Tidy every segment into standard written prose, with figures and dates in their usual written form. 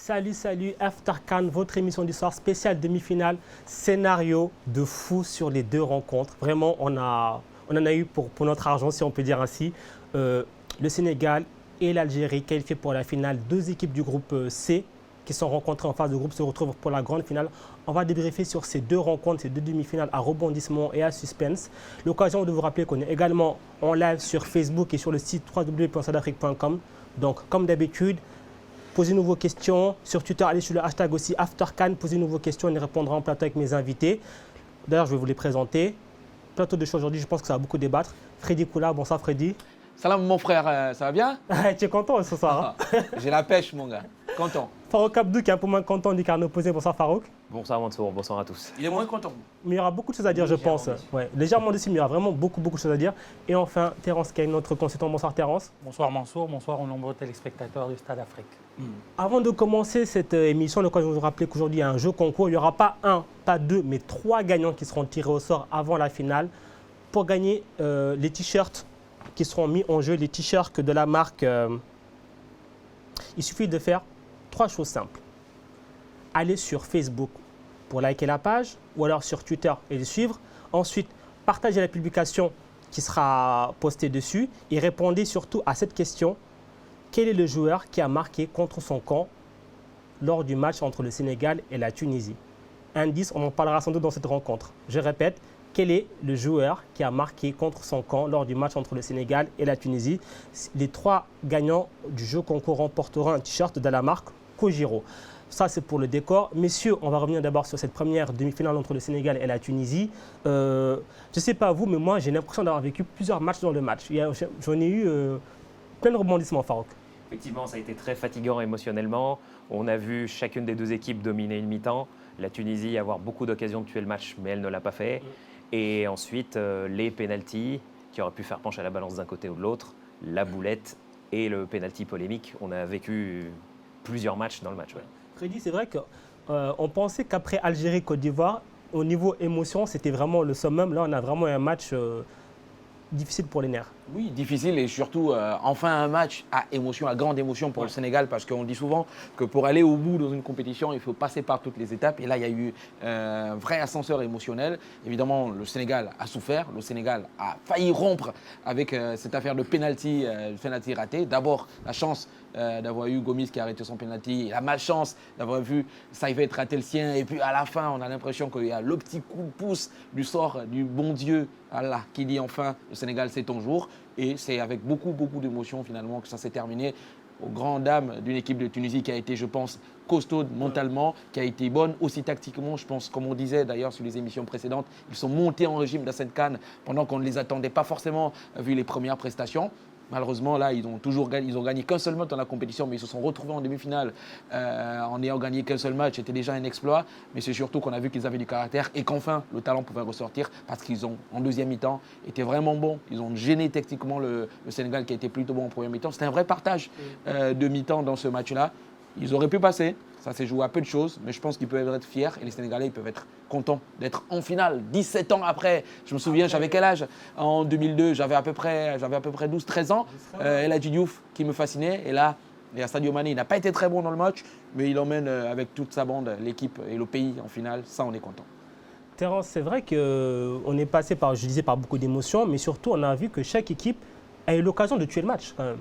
Salut, salut, After CAN, votre émission du soir spéciale demi-finale, scénario de fou sur les deux rencontres. Vraiment, on en a eu pour notre argent, si on peut dire ainsi. Le Sénégal et l'Algérie qualifiés pour la finale. Deux équipes du groupe C qui sont rencontrées en phase de groupe se retrouvent pour la grande finale. On va débriefer sur ces deux rencontres, ces deux demi-finales à rebondissement et à suspense. L'occasion de vous rappeler qu'on est également en live sur Facebook et sur le site www.sadafrique.com. Donc, comme d'habitude, posez-nous vos questions. Sur Twitter, allez sur le hashtag aussi AfterCAN. Posez-nous vos questions, on y répondra en plateau avec mes invités. D'ailleurs, je vais vous les présenter. Plateau de choix aujourd'hui, je pense que ça va beaucoup débattre. Freddy Koula, bonsoir Freddy. Salam mon frère, ça va bien? Tu es content ce soir hein? J'ai la pêche mon gars, content. Farouk Abdou qui est un peu moins content du carnet opposé. Bonsoir Farouk. Bonsoir Mansour, bonsoir à tous. Il est moins content. Mais il y aura beaucoup de choses à dire, je pense. Ouais, légèrement déçu, mais il y aura vraiment beaucoup de choses à dire. Et enfin, Terence Kane, notre consultant. Bonsoir Terence. Bonsoir Mansour, bonsoir aux nombreux téléspectateurs du Stade Afrique. Avant de commencer cette émission, l'occasion de vous rappeler qu'aujourd'hui il y a un jeu concours. Il n'y aura pas un, pas deux, mais 3 gagnants qui seront tirés au sort avant la finale pour gagner les t-shirts qui seront mis en jeu, les t-shirts de la marque. Il suffit de faire 3 choses simples. Allez sur Facebook pour liker la page ou alors sur Twitter et les suivre. Ensuite, partagez la publication qui sera postée dessus et répondez surtout à cette question. Quel est le joueur qui a marqué contre son camp lors du match entre le Sénégal et la Tunisie? Indice, on en parlera sans doute dans cette rencontre. Je répète, quel est le joueur qui a marqué contre son camp lors du match entre le Sénégal et la Tunisie? Les 3 gagnants du jeu concours remporteront un t-shirt de la marque Kojiro. Ça, c'est pour le décor. Messieurs, on va revenir d'abord sur cette première demi-finale entre le Sénégal et la Tunisie. Je ne sais pas vous, mais moi, j'ai l'impression d'avoir vécu plusieurs matchs dans le match. J'en ai eu plein de rebondissements, Farouk. Effectivement, ça a été très fatigant émotionnellement. On a vu chacune des deux équipes dominer une mi-temps. La Tunisie avoir beaucoup d'occasions de tuer le match, mais elle ne l'a pas fait. Et ensuite, les pénaltys qui auraient pu faire pencher la balance d'un côté ou de l'autre, la boulette et le pénalty polémique. On a vécu plusieurs matchs dans le match. Ouais. Freddy, c'est vrai qu'on pensait qu'après Algérie-Côte d'Ivoire, au niveau émotion, c'était vraiment le summum. Là, on a vraiment un match difficile pour les nerfs. Oui, difficile et surtout, enfin un match à émotion, à grande émotion pour le Sénégal parce qu'on dit souvent que pour aller au bout dans une compétition, il faut passer par toutes les étapes. Et là, il y a eu un vrai ascenseur émotionnel. Évidemment, le Sénégal a souffert. Le Sénégal a failli rompre avec cette affaire de penalty raté. D'abord, la chance d'avoir eu Gomis qui a arrêté son penalty. La malchance d'avoir vu Saïfet rater le sien. Et puis à la fin, on a l'impression qu'il y a le petit coup de pouce du sort du bon Dieu, Allah, qui dit enfin le Sénégal c'est ton jour. Et c'est avec beaucoup d'émotions finalement que ça s'est terminé aux grandes dames d'une équipe de Tunisie qui a été, je pense, costaude mentalement, qui a été bonne aussi tactiquement. Je pense, comme on disait d'ailleurs sur les émissions précédentes, ils sont montés en régime dans cette CAN pendant qu'on ne les attendait pas forcément vu les premières prestations. Malheureusement, là, ils ont gagné qu'un seul match dans la compétition, mais ils se sont retrouvés en demi-finale en ayant gagné qu'un seul match. C'était déjà un exploit, mais c'est surtout qu'on a vu qu'ils avaient du caractère et qu'enfin, le talent pouvait ressortir parce qu'ils ont, en deuxième mi-temps, été vraiment bons. Ils ont gêné techniquement le Sénégal qui a été plutôt bon en première mi-temps. C'était un vrai partage de mi-temps dans ce match-là. Ils auraient pu passer. Ça s'est joué à peu de choses, mais je pense qu'ils peuvent être fiers et les Sénégalais ils peuvent être contents d'être en finale 17 ans après. Je me souviens, j'avais quel âge? En 2002, j'avais à peu près 12-13 ans. El Hadji Diouf qui me fascinait. Et là, il y a Sadio Mané. Il n'a pas été très bon dans le match, mais il emmène avec toute sa bande l'équipe et le pays en finale. Ça, on est content. Terence, c'est vrai qu'on est passé par beaucoup d'émotions, mais surtout, on a vu que chaque équipe a eu l'occasion de tuer le match quand même.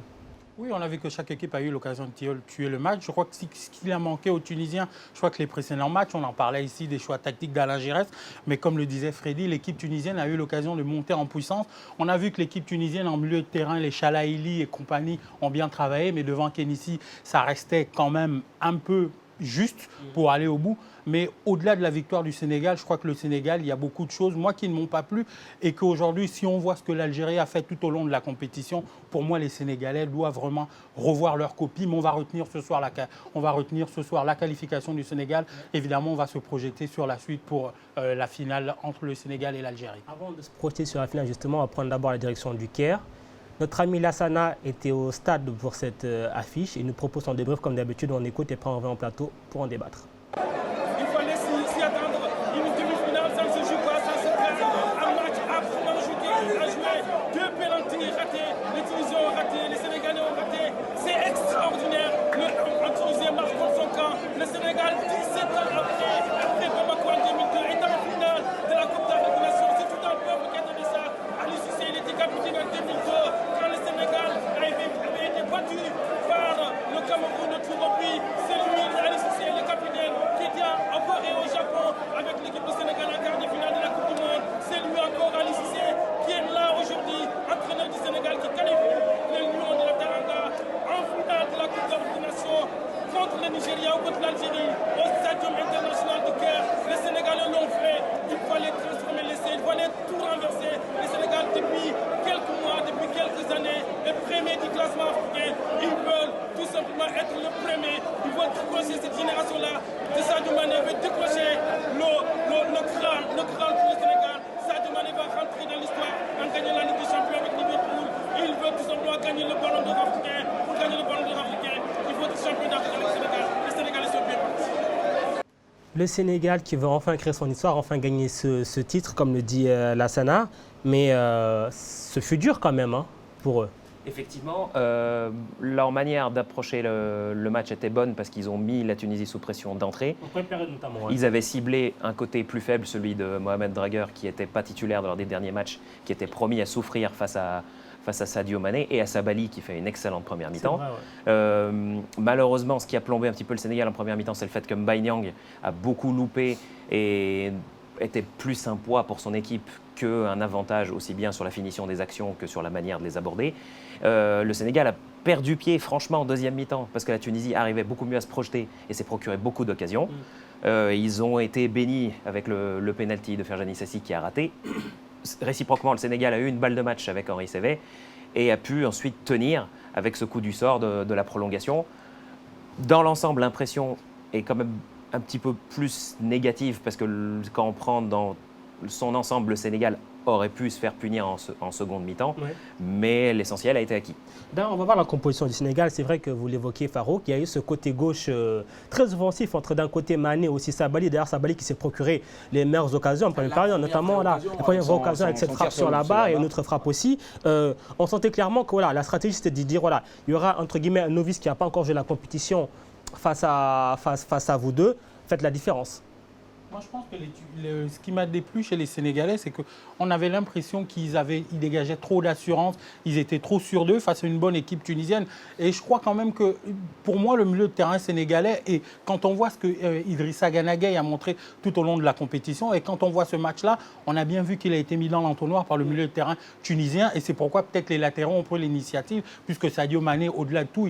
Oui, on a vu que chaque équipe a eu l'occasion de tuer le match. Je crois que ce qu'il a manqué aux Tunisiens, je crois que les précédents matchs, on en parlait ici des choix tactiques d'Alain Giresse, mais comme le disait Freddy, l'équipe tunisienne a eu l'occasion de monter en puissance. On a vu que l'équipe tunisienne en milieu de terrain, les Chalaili et compagnie ont bien travaillé, mais devant Kénissi, ça restait quand même un peu juste pour aller au bout. Mais au-delà de la victoire du Sénégal, je crois que le Sénégal, il y a beaucoup de choses, moi, qui ne m'ont pas plu. Et qu'aujourd'hui, si on voit ce que l'Algérie a fait tout au long de la compétition, pour moi, les Sénégalais doivent vraiment revoir leur copie. Mais on va retenir ce soir la qualification du Sénégal. Évidemment, on va se projeter sur la suite pour la finale entre le Sénégal et l'Algérie. Avant de se projeter sur la finale, justement, on va prendre d'abord la direction du Caire. Notre ami Lassana était au stade pour cette affiche. Il nous propose son débrief comme d'habitude. On écoute et après on revient en plateau pour en débattre. Il fallait s'y attendre. Une demi-finale, ça ne se joue pas, ça se gagne. Un match absolument shooté à jouer. 2 pénaltys ratés, les Tunisiens ont raté, les Sénégalais ont raté. C'est extraordinaire. Un Tunisien marche contre son camp. Le Sénégal qui veut enfin créer son histoire, enfin gagner ce titre, comme le dit Lassana. Mais ce fut dur quand même pour eux. Effectivement, leur manière d'approcher le match était bonne parce qu'ils ont mis la Tunisie sous pression d'entrée. En première période notamment. Ouais. Ils avaient ciblé un côté plus faible, celui de Mohamed Draguer, qui n'était pas titulaire lors des derniers matchs, qui était promis à souffrir face à Sadio Mané et à Sabali, qui fait une excellente première mi-temps. Vrai, ouais. Malheureusement, ce qui a plombé un petit peu le Sénégal en première mi-temps, c'est le fait que Mbaye Niang a beaucoup loupé et était plus un poids pour son équipe qu'un avantage aussi bien sur la finition des actions que sur la manière de les aborder. Le Sénégal a perdu pied franchement en deuxième mi-temps parce que la Tunisie arrivait beaucoup mieux à se projeter et s'est procuré beaucoup d'occasions. Ils ont été bénis avec le pénalty de Ferjani Sassi qui a raté. Réciproquement, le Sénégal a eu une balle de match avec Henri Saivet et a pu ensuite tenir avec ce coup du sort de la prolongation. Dans l'ensemble, l'impression est quand même un petit peu plus négative parce que quand on prend dans son ensemble, le Sénégal aurait pu se faire punir en seconde mi-temps, mais l'essentiel a été acquis. D'ailleurs, on va voir la composition du Sénégal. C'est vrai que vous l'évoquiez, Farouk, il y a eu ce côté gauche très offensif entre d'un côté Mané et aussi Sabali. D'ailleurs, Sabali qui s'est procuré les meilleures occasions en première période, notamment la première occasion avec cette frappe sur la barre et une autre frappe aussi. On sentait clairement que voilà, la stratégie c'était de dire voilà, il y aura entre guillemets un novice qui n'a pas encore joué la compétition face à vous deux. Faites la différence. Moi, je pense que ce qui m'a déplu chez les Sénégalais, c'est qu'on avait l'impression qu'ils dégageaient trop d'assurance, ils étaient trop sûrs d'eux face à une bonne équipe tunisienne. Et je crois quand même que, pour moi, le milieu de terrain sénégalais, et quand on voit ce que Idrissa Gana Gueye a montré tout au long de la compétition, et quand on voit ce match-là, on a bien vu qu'il a été mis dans l'entonnoir par le milieu de terrain tunisien, et c'est pourquoi peut-être les latéraux ont pris l'initiative, puisque Sadio Mané, au-delà de tout,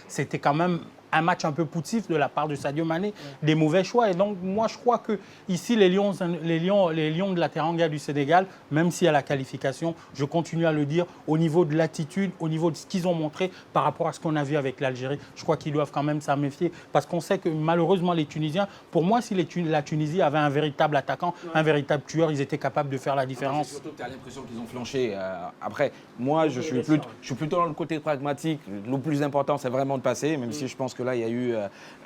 c'était quand même un match un peu poussif de la part de Sadio Mané, des mauvais choix. Et donc, moi, je crois que ici, les Lions de la Teranga du Sénégal, même s'il y a la qualification, je continue à le dire, au niveau de l'attitude, au niveau de ce qu'ils ont montré par rapport à ce qu'on a vu avec l'Algérie, je crois qu'ils doivent quand même s'en méfier. Parce qu'on sait que malheureusement, les Tunisiens, pour moi, si la Tunisie avait un véritable attaquant, un véritable tueur, ils étaient capables de faire la différence. C'est surtout que tu as l'impression qu'ils ont flanché. Après, moi, je suis plutôt dans le côté pragmatique. Le plus important, c'est vraiment de passer, même si je pense que là, il y a eu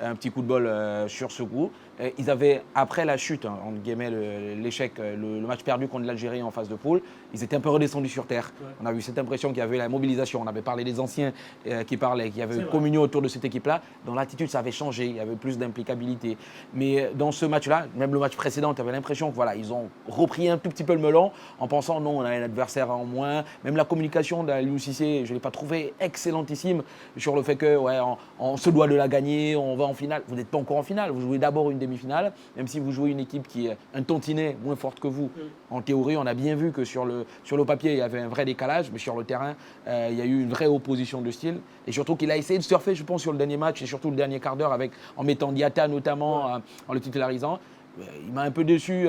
un petit coup de bol sur ce coup. Ils avaient, après la chute, entre guillemets, l'échec, le match perdu contre l'Algérie en phase de poule, ils étaient un peu redescendus sur terre. On a eu cette impression qu'il y avait la mobilisation. On avait parlé des anciens qui parlaient, qui avaient communion autour de cette équipe-là. Dans l'attitude, ça avait changé. Il y avait plus d'implicabilité. Mais dans ce match-là, même le match précédent, tu avais l'impression que voilà, ils ont repris un tout petit peu le melon en pensant non, on a un adversaire en moins. Même la communication d'Aliou Cissé, je ne l'ai pas trouvé excellentissime sur le fait que on se doit de la gagner, on va en finale. Vous n'êtes pas encore en finale. Vous jouez d'abord une demi-finale, même si vous jouez une équipe qui est un tantinet moins forte que vous. En théorie, on a bien vu que sur le papier, il y avait un vrai décalage, mais sur le terrain, il y a eu une vraie opposition de style. Et surtout qu'il a essayé de surfer, je pense, sur le dernier match et surtout le dernier quart d'heure en mettant Diatta notamment, en le titularisant. Il m'a un peu déçu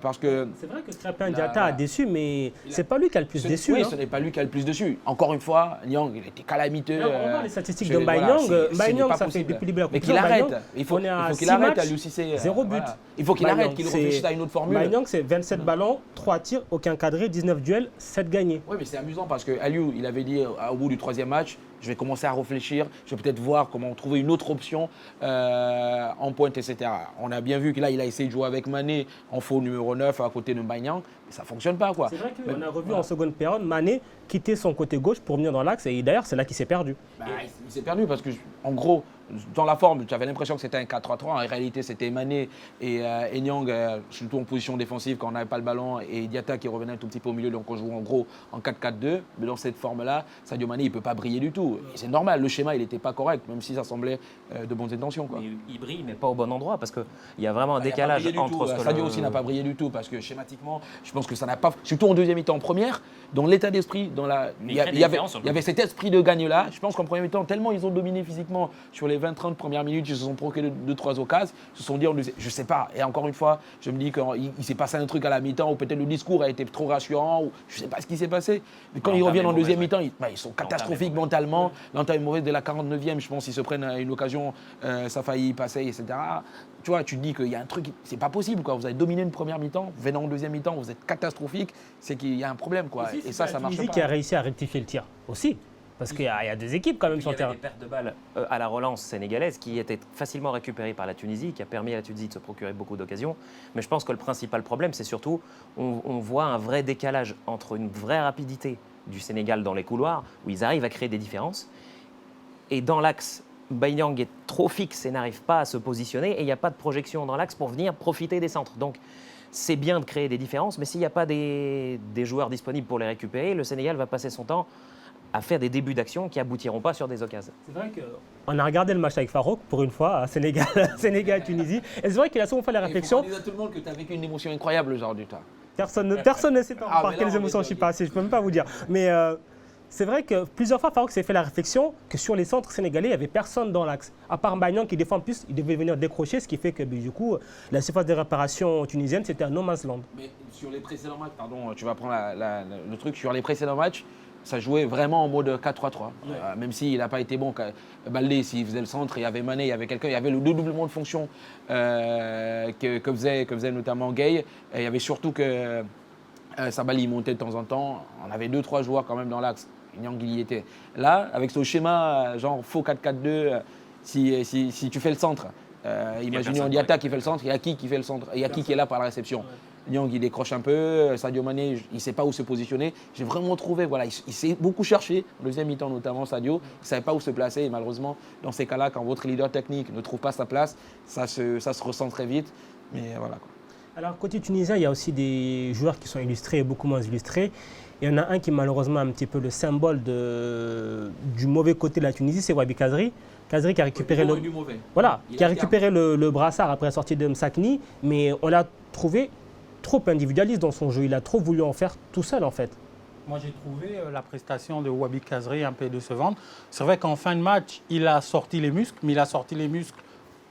parce que... C'est vrai que Crépin Diatta a déçu, mais c'est pas lui qui a le plus déçu. Oui, ce n'est pas lui qui a le plus déçu. Encore une fois, Niang, il était calamiteux. On voit les statistiques de Mbaye Niang. Mbaye Niang, ça fait depuis le début de la compétition. Mais qu'il arrête. Il faut qu'il arrête à Lucie. 0 but. Il faut qu'il arrête, qu'il réfléchisse à une autre formule. Mbaye Niang, c'est 27 ballons, 3 tirs, aucun cadré, 19 duels, 7 gagnés. Oui, mais c'est amusant parce que Aliou, il avait dit au bout du troisième match, je vais commencer à réfléchir, je vais peut-être voir comment trouver une autre option en pointe, etc. On a bien vu que là, il a essayé de jouer avec Mané en faux numéro 9 à côté de Mbaye Niang, mais ça ne fonctionne pas, quoi. C'est vrai qu'on a revu en seconde période Mané quitter son côté gauche pour venir dans l'axe, et d'ailleurs, c'est là qu'il s'est perdu. Il s'est perdu parce que, en gros, dans la forme, tu avais l'impression que c'était un 4-3-3. En réalité, c'était Mané et Niang, surtout en position défensive quand on n'avait pas le ballon, et Diatta qui revenait un tout petit peu au milieu, donc on joue en gros en 4-4-2. Mais dans cette forme-là, Sadio Mané, il ne peut pas briller du tout. Et c'est normal, le schéma, il n'était pas correct, même si ça semblait de bonnes intentions, quoi. Il brille, mais pas au bon endroit, parce qu'il y a vraiment un décalage entre ce que Sadio aussi n'a pas brillé du tout, parce que schématiquement, je pense que ça n'a pas... Surtout en deuxième mi-temps, en première, dans l'état d'esprit, il y avait cet esprit de gagne-là. Je pense qu'en première mi-temps, tellement ils ont dominé physiquement sur les 20-30 premières minutes, ils se sont procuré 2-3 occasions, ils se sont dit, je sais pas. Et encore une fois, je me dis qu'il s'est passé un truc à la mi-temps, ou peut-être le discours a été trop rassurant, ou je sais pas ce qui s'est passé. Mais quand ils reviennent en deuxième mi-temps, ils sont catastrophiques mentalement. L'entame est mauvaise dès la 49e, je pense qu'ils se prennent une occasion, ça a failli passer, etc. Tu vois, tu te dis qu'il y a un truc, c'est pas possible, quoi. Vous avez dominé une première mi-temps, vous venez en deuxième mi-temps, vous êtes catastrophique, c'est qu'il y a un problème, quoi. Et ça marche pas. Qui a réussi à rectifier le tir aussi. Parce qu'il y a des équipes quand même sur Il le y avait terrain. des pertes de balles à la relance sénégalaise qui étaient facilement récupérées par la Tunisie, qui a permis à la Tunisie de se procurer beaucoup d'occasions. Mais je pense que le principal problème, c'est surtout on voit un vrai décalage entre une vraie rapidité du Sénégal dans les couloirs, où ils arrivent à créer des différences, et dans l'axe, Baïnyang est trop fixe et n'arrive pas à se positionner, et il n'y a pas de projection dans l'axe pour venir profiter des centres. Donc c'est bien de créer des différences, mais s'il n'y a pas des joueurs disponibles pour les récupérer, le Sénégal va passer son temps à faire des débuts d'action qui aboutiront pas sur des occasions. C'est vrai qu'on a regardé le match avec Farouk pour une fois, à Sénégal-Tunisie. Et c'est vrai qu'il a souvent fait la réflexion. Il faut dire à tout le monde que tu as vécu une émotion incroyable aujourd'hui, toi. Personne ne sait Ah, par mais quelles là, on émotions est je suis bloqué. passé, je ne peux même pas vous dire. Mais c'est vrai que plusieurs fois, Farouk s'est fait la réflexion que sur les centres sénégalais, il n'y avait personne dans l'axe. À part Magnan qui défend plus, il devait venir décrocher, ce qui fait que du coup, la surface de réparation tunisienne, c'était un no man's land. Mais sur les précédents matchs, pardon, tu vas prendre le truc, sur les précédents matchs, ça jouait vraiment en mode 4-3-3. Même s'il n'a pas été bon, Baldé, s'il faisait le centre, il y avait Mané, il y avait quelqu'un, il y avait le dédoublement de fonction que faisait notamment Gueye. Et il y avait surtout que Sabali montait de temps en temps. On avait 2-3 joueurs quand même dans l'axe. Nyang y était. Là, avec ce schéma, genre faux 4-4-2, si tu fais le centre, imaginez Ondiata qui fait le centre, il y a qui fait le centre, il y a qui est là par la réception. Nyang il décroche un peu, Sadio Mané il ne sait pas où se positionner. J'ai vraiment trouvé, voilà, il s'est beaucoup cherché, en deuxième mi-temps notamment Sadio, il ne savait pas où se placer et malheureusement dans ces cas-là, quand votre leader technique ne trouve pas sa place, ça se ressent très vite. Mais voilà quoi. Alors, côté tunisien, il y a aussi des joueurs qui sont illustrés et beaucoup moins illustrés. Il y en a un qui est malheureusement un petit peu le symbole du mauvais côté de la Tunisie, c'est Wabi Kazri. Kazri qui a récupéré le brassard après la sortie de Msakni, mais on l'a trouvé trop individualiste dans son jeu. Il a trop voulu en faire tout seul en fait. Moi, j'ai trouvé la prestation de Wabi Kazri un peu décevante. C'est vrai qu'en fin de match, il a sorti les muscles, mais il a sorti les muscles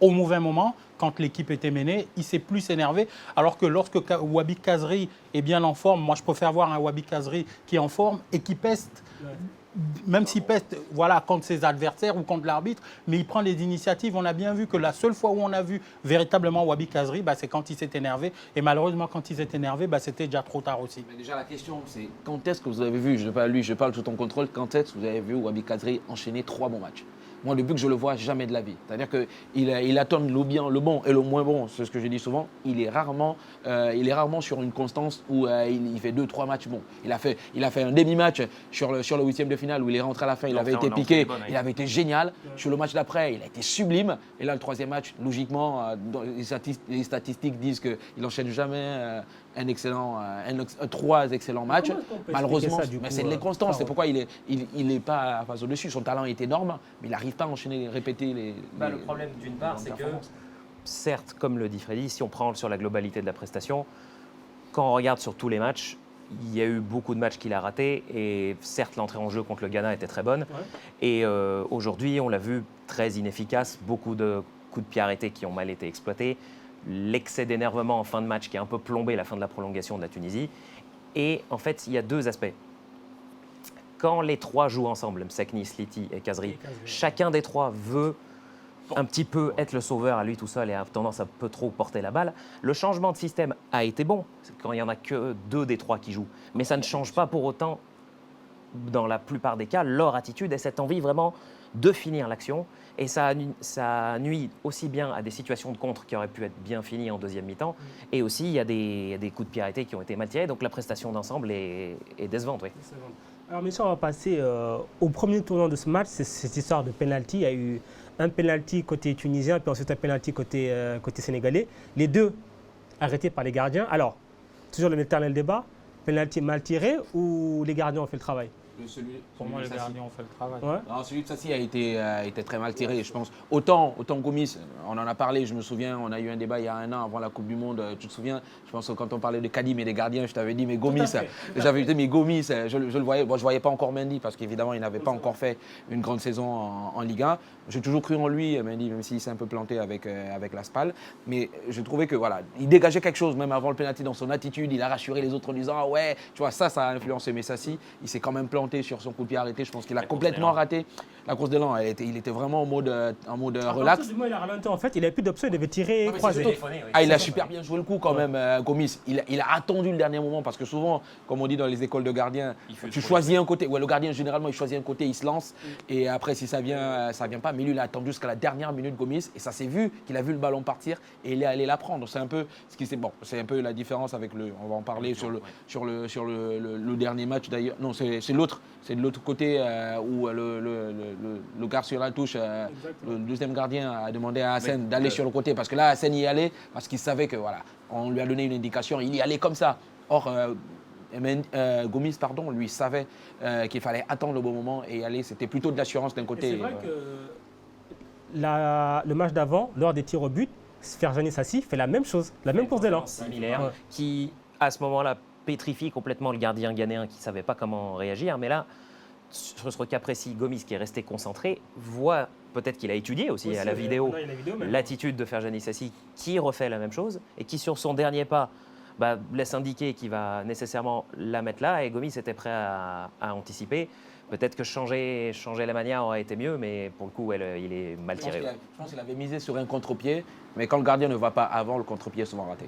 au mauvais moment, quand l'équipe était menée, il s'est plus énervé. Alors que lorsque Wabi Kazri est bien en forme, moi je préfère voir un Wabi Kazri qui est en forme et qui peste, même s'il peste contre ses adversaires ou contre l'arbitre, mais il prend des initiatives. On a bien vu que la seule fois où on a vu véritablement Wabi Kazri, c'est quand il s'est énervé. Et malheureusement, quand il s'est énervé, c'était déjà trop tard aussi. Mais déjà la question c'est quand est-ce que vous avez vu, je parle sous ton contrôle, quand est-ce que vous avez vu Wabi Kazri enchaîner 3 bons matchs? Moi, depuis que je le vois, jamais de la vie. C'est-à-dire qu'il attend le bien, le bon et le moins bon. C'est ce que je dis souvent. Il est rarement sur une constance où il fait 2-3 matchs bons. Il a fait un demi-match sur le 8e de finale où il est rentré à la fin. Il avait été piqué. Il avait été génial. Sur le match d'après, il a été sublime. Et là, le 3e match, logiquement, les statistiques disent qu'il n'enchaîne jamais 3 excellents matchs. Malheureusement, mais c'est de l'inconstance. C'est pourquoi il n'est pas au-dessus. Son talent est énorme, mais il n'arrive pas à enchaîner, répéter les le problème d'une part, c'est que, certes, comme le dit Freddy, si on prend sur la globalité de la prestation, quand on regarde sur tous les matchs, il y a eu beaucoup de matchs qu'il a ratés et certes, l'entrée en jeu contre le Ghana était très bonne. Ouais. Et aujourd'hui, on l'a vu très inefficace, beaucoup de coups de pied arrêtés qui ont mal été exploités, l'excès d'énervement en fin de match qui a un peu plombé la fin de la prolongation de la Tunisie. Et en fait, il y a 2 aspects. Quand les 3 jouent ensemble, Msakni, Sliti et Kazri, chacun des 3 veut un petit peu être le sauveur à lui tout seul et a tendance à peu trop porter la balle. Le changement de système a été bon quand il n'y en a que 2 des 3 qui jouent. Mais ça ne change pas pour autant, dans la plupart des cas, leur attitude et cette envie vraiment de finir l'action. Et ça nuit aussi bien à des situations de contre qui auraient pu être bien finies en deuxième mi-temps. Et aussi, il y a des coups de pied arrêtés qui ont été mal tirés. Donc la prestation d'ensemble est décevante. Oui. Alors, messieurs, on va passer au premier tournant de ce match. C'est cette histoire de penalty. Il y a eu un penalty côté tunisien, puis ensuite un penalty côté sénégalais. Les 2 arrêtés par les gardiens. Alors, toujours l'éternel débat, penalty mal tiré ou les gardiens ont fait le travail? Pour moi, les gardiens ont fait le travail. Ouais. Non, celui de Sassi a été très mal tiré, je pense. Autant Gomis, on en a parlé, je me souviens, on a eu un débat il y a 1 an avant la Coupe du Monde, tu te souviens? Je pense que quand on parlait de Kadim et des gardiens, je t'avais dit, mais Gomis, j'avais dit, mais Gomis, je le voyais. Bon, je ne voyais pas encore Mendy parce qu'évidemment, il n'avait pas encore fait une grande saison en Ligue 1. J'ai toujours cru en lui, Mendy, même s'il s'est un peu planté avec la Spal. Mais je trouvais que voilà, il dégageait quelque chose, même avant le penalty, dans son attitude. Il a rassuré les autres en disant, ah ouais, tu vois, ça a influencé. Mais Sassi, il s'est quand même planté. planté sur son coup de pied arrêté. Je pense qu'il a complètement raté la course d'élan. Il était vraiment en mode relax. Du moment il a ralenti, en fait, il n'avait plus d'option, il devait tirer croisé. Il a super bien joué le coup quand même, Gomis. Il a attendu le dernier moment parce que souvent, comme on dit dans les écoles de gardiens, tu choisis un côté. Ouais, le gardien, généralement, il choisit un côté, il se lance. Et après, si ça vient pas. Mais lui, il a attendu jusqu'à la dernière minute, Gomis. Et ça s'est vu qu'il a vu le ballon partir et il est allé la prendre. C'est un peu ce qui c'est un peu la différence avec le. On va en parler sur le dernier match d'ailleurs. Non, c'est l'autre. C'est de l'autre côté où le gars sur la touche, le deuxième gardien a demandé à Hassen d'aller sur le côté. Parce que là, Hassen y allait parce qu'il savait que voilà, on lui a donné une indication. Il y allait comme ça. Or, Gomis, lui savait qu'il fallait attendre le bon moment et y aller. C'était plutôt de l'assurance d'un côté. C'est vrai que le match d'avant, lors des tirs au but, Ferjani Sassi fait la même chose, la même course d'élan. Similaire, qui à ce moment-là pétrifie complètement le gardien ghanéen qui ne savait pas comment réagir. Mais là, sur ce cas précis, Gomis qui est resté concentré, voit peut-être qu'il a étudié aussi à la vidéo l'attitude de Ferjani Sassi qui refait la même chose et qui sur son dernier pas laisse indiquer qu'il va nécessairement la mettre là et Gomis était prêt à anticiper. Peut-être que changer la manière aurait été mieux, mais pour le coup, il est mal tiré. Je pense qu'il avait misé sur un contre-pied, mais quand le gardien ne va pas avant, le contre-pied est souvent raté.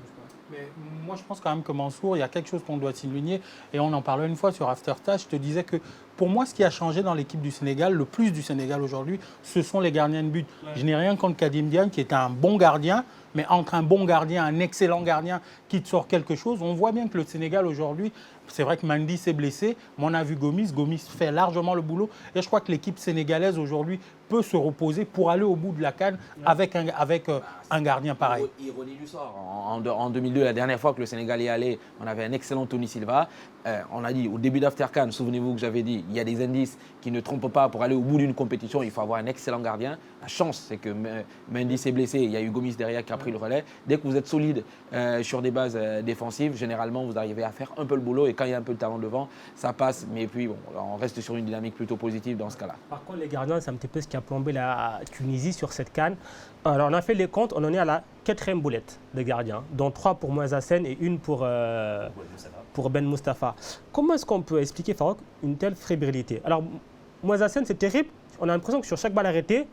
Mais moi, je pense quand même que Mansour, il y a quelque chose qu'on doit souligner, et on en parlait une fois sur Aftertouch, je te disais que pour moi, ce qui a changé dans l'équipe du Sénégal, le plus du Sénégal aujourd'hui, ce sont les gardiens de but. Ouais. Je n'ai rien contre Kadim Diagne, qui est un bon gardien, mais entre un bon gardien, un excellent gardien qui te sort quelque chose, on voit bien que le Sénégal aujourd'hui, c'est vrai que Mendy s'est blessé, mais on a vu Gomis fait largement le boulot, et je crois que l'équipe sénégalaise aujourd'hui peut se reposer pour aller au bout de la CAN avec un gardien pareil. Ironie du sort. En 2002, la dernière fois que le Sénégal y allait, on avait un excellent Tony Silva. On a dit au début d'Aftercan, souvenez-vous que j'avais dit, il y a des indices qui ne trompent pas pour aller au bout d'une compétition, il faut avoir un excellent gardien. La chance, c'est que Mendy s'est blessé, il y a eu Gomis derrière qui a pris le relais. Dès que vous êtes solide sur des bases défensives, généralement vous arrivez à faire un peu le boulot et quand il y a un peu de talent devant, ça passe. Mais puis bon, on reste sur une dynamique plutôt positive dans ce cas-là. Par contre, les gardiens, c'est un petit peu ce qui a plombé la Tunisie sur cette CAN. Alors on a fait les comptes, on en est à la 4e boulette de gardiens, dont 3 pour Moïse Hassen et une pour Ben Moustapha. Comment est-ce qu'on peut expliquer, Farouk, une telle fébrilité? Alors Moïse Hassen, c'est terrible, on a l'impression que sur chaque balle arrêtée,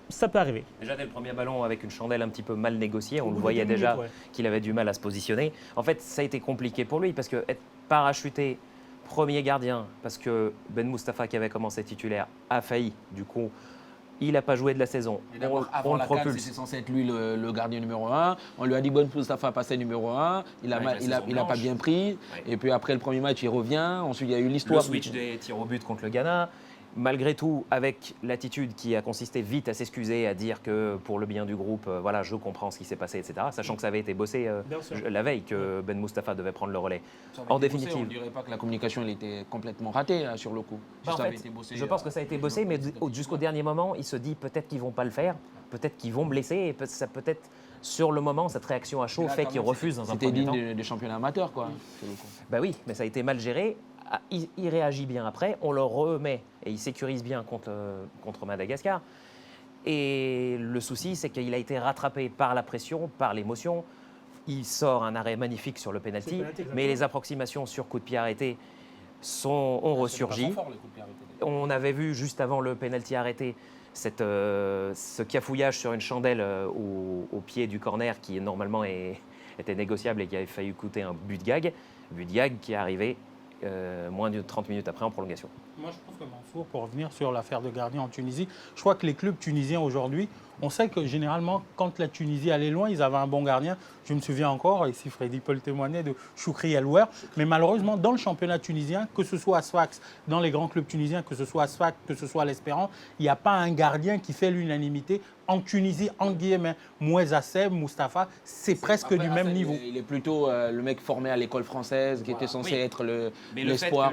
ça peut arriver. Déjà, dès le premier ballon, avec une chandelle un petit peu mal négociée, on le voyait déjà qu'il avait du mal à se positionner. En fait, ça a été compliqué pour lui parce que être parachuté premier gardien, parce que Ben Moustapha, qui avait commencé titulaire, a failli. Du coup, il n'a pas joué de la saison. Avant la CAN, c'était censé être lui le gardien numéro 1. On lui a dit Ben Moustapha passait numéro 1. Il n'a pas bien pris. Ouais. Et puis après le premier match, il revient. Ensuite, il y a eu l'histoire. Le switch des tirs au but contre le Ghana. Malgré tout, avec l'attitude qui a consisté vite à s'excuser, à dire que pour le bien du groupe, voilà, je comprends ce qui s'est passé, etc. Sachant que ça avait été bossé la veille que Ben Moustapha devait prendre le relais. En définitive, on ne dirait pas que la communication elle était complètement ratée là, sur le coup. Je pense que ça a été bossé, mais jusqu'au dernier moment, il se dit peut-être qu'ils ne vont pas le faire, peut-être qu'ils vont blesser, et peut-être sur le moment, cette réaction à chaud fait qu'ils refusent dans un premier temps. C'était digne des championnats amateurs, quoi. Bah oui, mais ça a été mal géré. Il réagit bien après, on le remet et il sécurise bien contre Madagascar. Et le souci, c'est qu'il a été rattrapé par la pression, par l'émotion. Il sort un arrêt magnifique sur le penalty, mais les approximations sur coup de pied arrêté ont ressurgi. On avait vu juste avant le penalty arrêté ce cafouillage sur une chandelle au pied du corner qui normalement était négociable et qui avait failli coûter un but de gag. But de gag qui est arrivé moins de 30 minutes après en prolongation. Moi, je pense que Mansour, pour revenir sur l'affaire de gardien en Tunisie, je crois que les clubs tunisiens aujourd'hui, on sait que généralement, quand la Tunisie allait loin, ils avaient un bon gardien. Je me souviens encore, ici Freddy peut le témoigner, de Choukri Elouer. Mais malheureusement, dans le championnat tunisien, que ce soit à Sfax, dans les grands clubs tunisiens, que ce soit à Sfax, que ce soit à l'Espérance, il n'y a pas un gardien qui fait l'unanimité. En Tunisie, entre guillemets, Moïse Hassen, Moustapha, c'est presque du même niveau. Il est plutôt le mec formé à l'école française, qui était censé être l'espoir.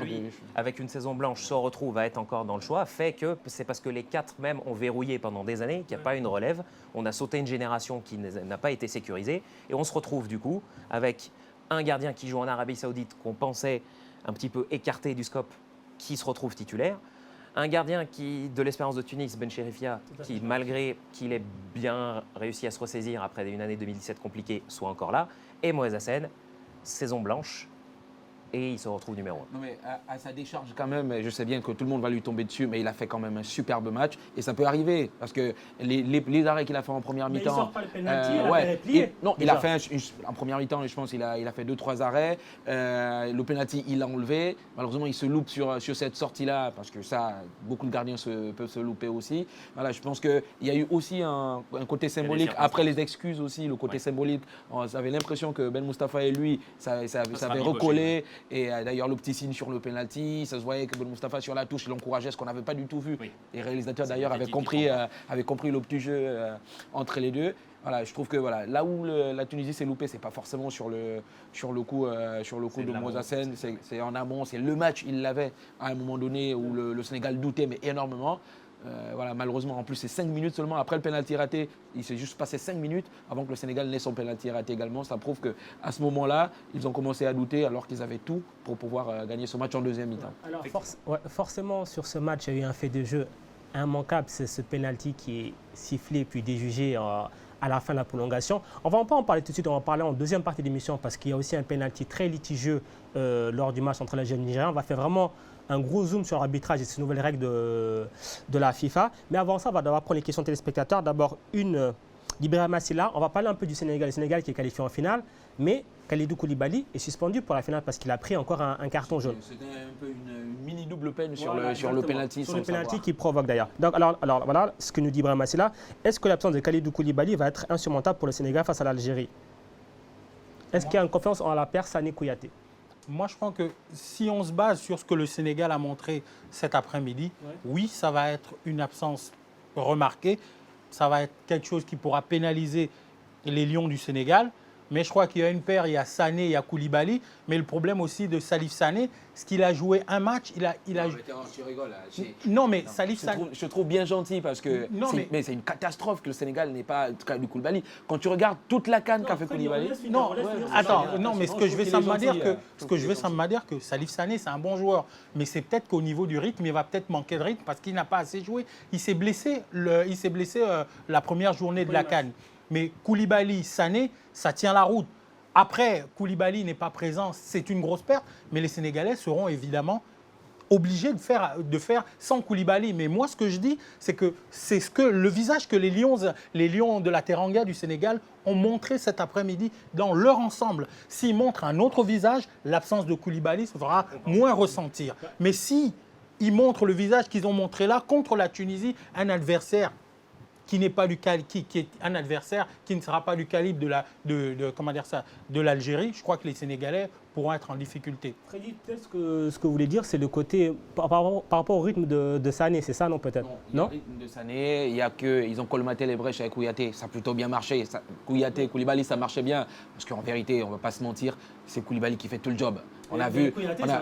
Avec une saison blanche, se retrouve à être encore dans le choix, fait que c'est parce que les 4 même ont verrouillé pendant des années, qu'il n'y a pas une relève. On a sauté une génération qui n'a pas été sécurisée. Et on se retrouve du coup avec un gardien qui joue en Arabie Saoudite qu'on pensait un petit peu écarté du scope, qui se retrouve titulaire. Un gardien de l'Espérance de Tunis, Ben Cherifia, qui malgré qu'il ait bien réussi à se ressaisir après une année 2017 compliquée, soit encore là. Et Moïse Hassen, saison blanche, et il se retrouve numéro 1. Non mais à sa décharge quand même, je sais bien que tout le monde va lui tomber dessus, mais il a fait quand même un superbe match et ça peut arriver parce que les arrêts qu'il a fait en première Mais mi-temps. il sort pas le penalty, il a fait replier. Non, il Déjà. a fait en première mi-temps, je pense, il a fait 2-3 arrêts. Le penalty, il l'a enlevé. Malheureusement, il se loupe sur cette sortie-là parce que ça, beaucoup de gardiens peuvent se louper aussi. Voilà, je pense qu'il y a eu aussi un côté symbolique après les excuses aussi, le côté symbolique. On avait l'impression que Ben Moustapha et lui, ça avait recollé. Et d'ailleurs, le petit signe sur le penalty, ça se voyait que Ben Moustapha sur la touche, il encourageait ce qu'on n'avait pas du tout vu. Oui. Les réalisateurs d'ailleurs avaient compris le petit jeu entre les deux. Voilà, je trouve que voilà, là où la Tunisie s'est loupée, c'est pas forcément sur le coup de Mozassen, c'est en amont, c'est le match, il l'avait à un moment donné où le Sénégal doutait mais énormément. Voilà, malheureusement, en plus, c'est 5 minutes seulement. Après le pénalty raté, il s'est juste passé 5 minutes avant que le Sénégal n'ait son pénalty raté également. Ça prouve qu'à ce moment-là, ils ont commencé à douter alors qu'ils avaient tout pour pouvoir gagner ce match en deuxième mi-temps. Alors, forcément, sur ce match, il y a eu un fait de jeu immanquable. C'est ce pénalty qui est sifflé puis déjugé à la fin de la prolongation. On va pas en parler tout de suite, on va en parler en deuxième partie de l'émission parce qu'il y a aussi un pénalty très litigieux lors du match entre l'Algérie et le Nigeria. On va faire vraiment un gros zoom sur l'arbitrage et ces nouvelles règles de la FIFA. Mais avant ça, on va d'abord prendre les questions téléspectateurs. D'abord, d'Ibrahima Massila. On va parler un peu du Sénégal. Le Sénégal qui est qualifié en finale, mais Kalidou Koulibaly est suspendu pour la finale parce qu'il a pris encore un carton jaune. C'était un peu une mini double peine sur Voilà, le penalty. Sur le penalty qui provoque d'ailleurs. Donc, alors voilà ce que nous dit Ibrahima Massila. Est-ce que l'absence de Kalidou Koulibaly va être insurmontable pour le Sénégal face à l'Algérie? Est-ce qu'il y a une confiance en la paire Sané Kouyaté? Moi, je pense que si on se base sur ce que le Sénégal a montré cet après-midi, oui, ça va être une absence remarquée. Ça va être quelque chose qui pourra pénaliser les Lions du Sénégal. Mais je crois qu'il y a une paire, il y a Sané, il y a Koulibaly. Mais le problème aussi de Salif Sané, c'est qu'il a joué un match. Tu rigoles. Non, mais Salif Sané. Je trouve bien gentil parce que mais c'est une catastrophe que le Sénégal n'ait pas du Koulibaly. Quand tu regardes toute la CAN qu'a fait Koulibaly. Non, attends, non, mais ce que je vais simplement dire que Salif Sané, c'est un bon joueur. Mais c'est peut-être qu'au niveau du rythme, il va peut-être manquer de rythme parce qu'il n'a pas assez joué. Il s'est blessé la première journée de la CAN. Mais Koulibaly, Sané, ça tient la route. Après, Koulibaly n'est pas présent, c'est une grosse perte. Mais les Sénégalais seront évidemment obligés de faire sans Koulibaly. Mais moi, ce que je dis, c'est que le visage que les Lions de la Teranga du Sénégal ont montré cet après-midi dans leur ensemble. S'ils montrent un autre visage, l'absence de Koulibaly se fera moins ressentir. Mais si ils montrent le visage qu'ils ont montré là contre la Tunisie, un adversaire qui n'est pas qui est un adversaire qui ne sera pas du calibre de l'Algérie, je crois que les Sénégalais pourront être en difficulté. Freddy, peut-être ce que vous voulez dire, c'est le côté par rapport au rythme de Sané, c'est ça, non, peut-être? Non, le rythme de Sané, il y a qu'ils ont colmaté les brèches avec Kouyaté, ça a plutôt bien marché. Kouyaté, Koulibaly, ça marchait bien, parce qu'en vérité, on ne va pas se mentir, c'est Koulibaly qui fait tout le job. On a vu.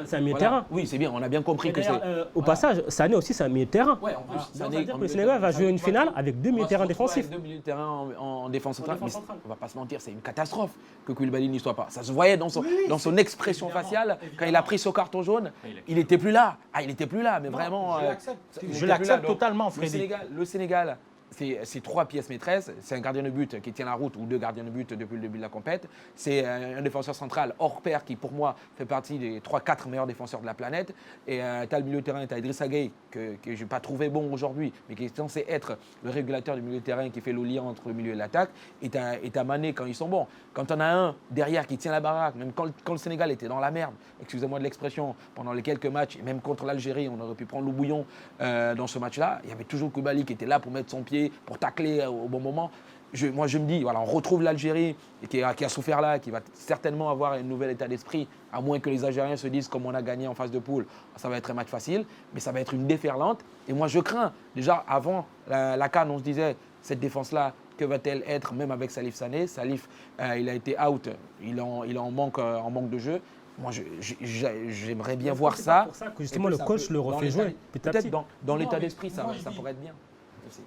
C'est un milieu de terrain. Oui, c'est bien, on a bien compris que c'est. Au passage, Sané aussi, c'est un milieu de terrain. Ouais, en plus, Sané, ça veut dire que le Sénégal va jouer une finale avec deux milieux de terrain défensifs. Deux milieux de terrain en défense centrale. Mais on ne va pas se mentir, c'est une catastrophe que Koulibaly n'y soit pas. Ça se voyait dans son expression faciale. Quand il a pris ce carton jaune, il n'était plus là. Ah, il n'était plus là, mais vraiment. Je l'accepte totalement, Frédéric. Le Sénégal. C'est 3 pièces maîtresses. C'est un gardien de but qui tient la route ou 2 gardiens de but depuis le début de la compète. C'est un défenseur central hors pair qui, pour moi, fait partie des 3-4 meilleurs défenseurs de la planète. Et tu as le milieu de terrain, tu as Idrissa Gueye, que je n'ai pas trouvé bon aujourd'hui, mais qui est censé être le régulateur du milieu de terrain qui fait le lien entre le milieu et l'attaque. Et tu as Mané quand ils sont bons. Quand on a un derrière qui tient la baraque, même quand le Sénégal était dans la merde, excusez-moi de l'expression, pendant les quelques matchs, et même contre l'Algérie, on aurait pu prendre le bouillon dans ce match-là. Il y avait toujours Koulibaly qui était là pour mettre son pied, pour tacler au bon moment. Moi, je me dis, voilà, on retrouve l'Algérie qui a souffert là, qui va certainement avoir un nouvel état d'esprit, à moins que les Algériens se disent, comme on a gagné en phase de poule, ça va être un match facile, mais ça va être une déferlante. Et moi, je crains. Déjà, avant la CAN, on se disait, cette défense-là, que va-t-elle être, même avec Salif Sané? Salif, il a été out, il en manque de jeu. Moi, j'aimerais bien voir ça. C'est pour ça que justement le coach le refait jouer. Peut-être dans l'état d'esprit, ça pourrait être bien aussi.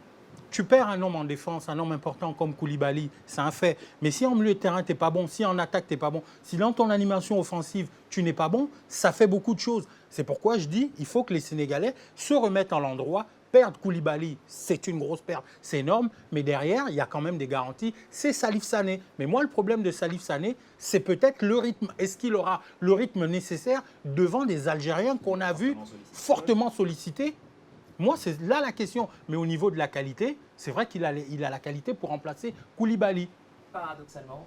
Tu perds un homme en défense, un homme important comme Koulibaly, c'est un fait. Mais si en milieu de terrain, tu n'es pas bon, si en attaque, tu n'es pas bon, si dans ton animation offensive, tu n'es pas bon, ça fait beaucoup de choses. C'est pourquoi je dis il faut que les Sénégalais se remettent à l'endroit, Perdre Koulibaly, c'est une grosse perte, c'est énorme, mais derrière, il y a quand même des garanties. C'est Salif Sané. Mais moi, le problème de Salif Sané, c'est peut-être le rythme. Est-ce qu'il aura le rythme nécessaire devant des Algériens qu'on a vus fortement sollicités? Moi, c'est là la question. Mais au niveau de la qualité, c'est vrai qu'il a la qualité pour remplacer Koulibaly. Paradoxalement,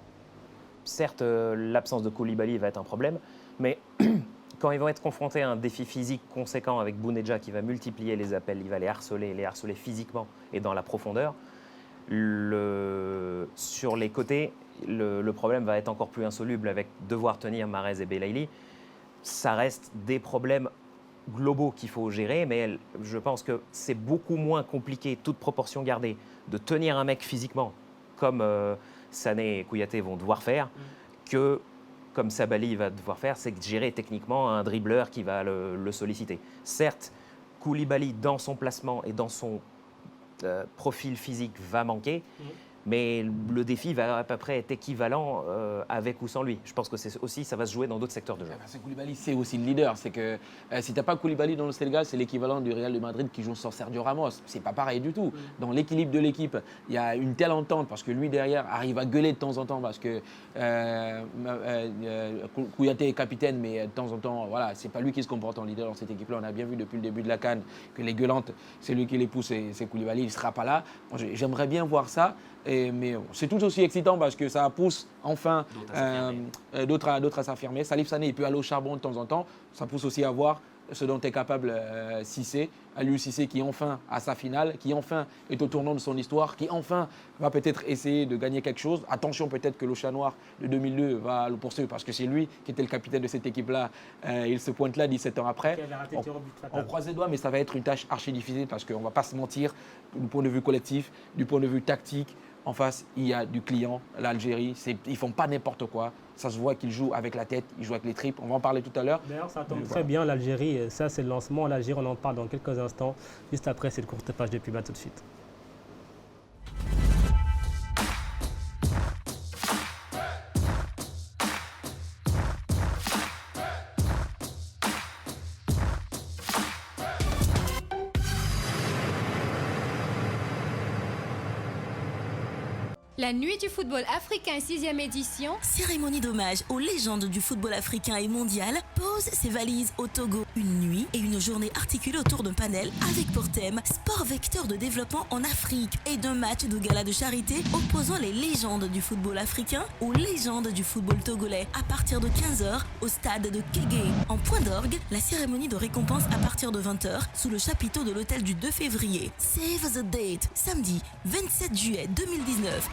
certes, l'absence de Koulibaly va être un problème, mais quand ils vont être confrontés à un défi physique conséquent avec Bounedjah qui va multiplier les appels, il va les harceler physiquement et dans la profondeur, sur les côtés, le problème va être encore plus insoluble avec devoir tenir Mahrez et Belaïli. Ça reste des problèmes globaux qu'il faut gérer, mais je pense que c'est beaucoup moins compliqué, toute proportion gardée, de tenir un mec physiquement, comme Sané et Kouyaté vont devoir faire, que comme Sabali va devoir faire, c'est de gérer techniquement un dribbleur qui va le solliciter. Certes, Koulibaly, dans son placement et dans son profil physique, va manquer, mais le défi va à peu près être équivalent avec ou sans lui. Je pense que ça va se jouer dans d'autres secteurs de jeu. Koulibaly, c'est aussi le leader. C'est que si tu n'as pas Koulibaly dans le Sénégal, c'est l'équivalent du Real de Madrid qui joue sans Sergio Ramos. C'est pas pareil du tout. Dans l'équilibre de l'équipe, il y a une telle entente parce que lui derrière arrive à gueuler de temps en temps parce que Kouyaté est capitaine, mais de temps en temps, voilà, c'est pas lui qui se comporte en leader dans cette équipe-là. On a bien vu depuis le début de la CAN que les gueulantes, c'est lui qui les pousse et c'est Koulibaly, il ne sera pas là. J'aimerais bien voir ça. Mais c'est tout aussi excitant parce que ça pousse enfin d'autres à s'affirmer. Salif Sané, il peut aller au charbon de temps en temps. Ça pousse aussi à voir ce dont est capable Cissé, Aliou Cissé qui enfin a sa finale, qui enfin est au tournant de son histoire, qui enfin va peut-être essayer de gagner quelque chose. Attention, peut-être que le chat noir de 2002 va le poursuivre parce que c'est lui qui était le capitaine de cette équipe-là. Il se pointe là 17 ans après. On croise les doigts, mais ça va être une tâche archi difficile parce qu'on ne va pas se mentir du point de vue collectif, du point de vue tactique. En face, il y a du client, l'Algérie. Ils ne font pas n'importe quoi. Ça se voit qu'ils jouent avec la tête, ils jouent avec les tripes. On va en parler tout à l'heure. D'ailleurs, ça tombe très bien, l'Algérie. Ça, c'est le lancement. L'Algérie, on en parle dans quelques instants. Juste après cette courte page de pub. À tout de suite. La nuit du football africain 6e édition. Cérémonie d'hommage aux légendes du football africain et mondial pose ses valises au Togo. Une nuit et une journée articulées autour d'un panel avec pour thème sport vecteur de développement en Afrique et d'un match de gala de charité opposant les légendes du football africain aux légendes du football togolais à partir de 15h au stade de Kégué. En point d'orgue, la cérémonie de récompense à partir de 20h sous le chapiteau de l'hôtel du 2 février. Save the date, samedi 27 juillet 2019.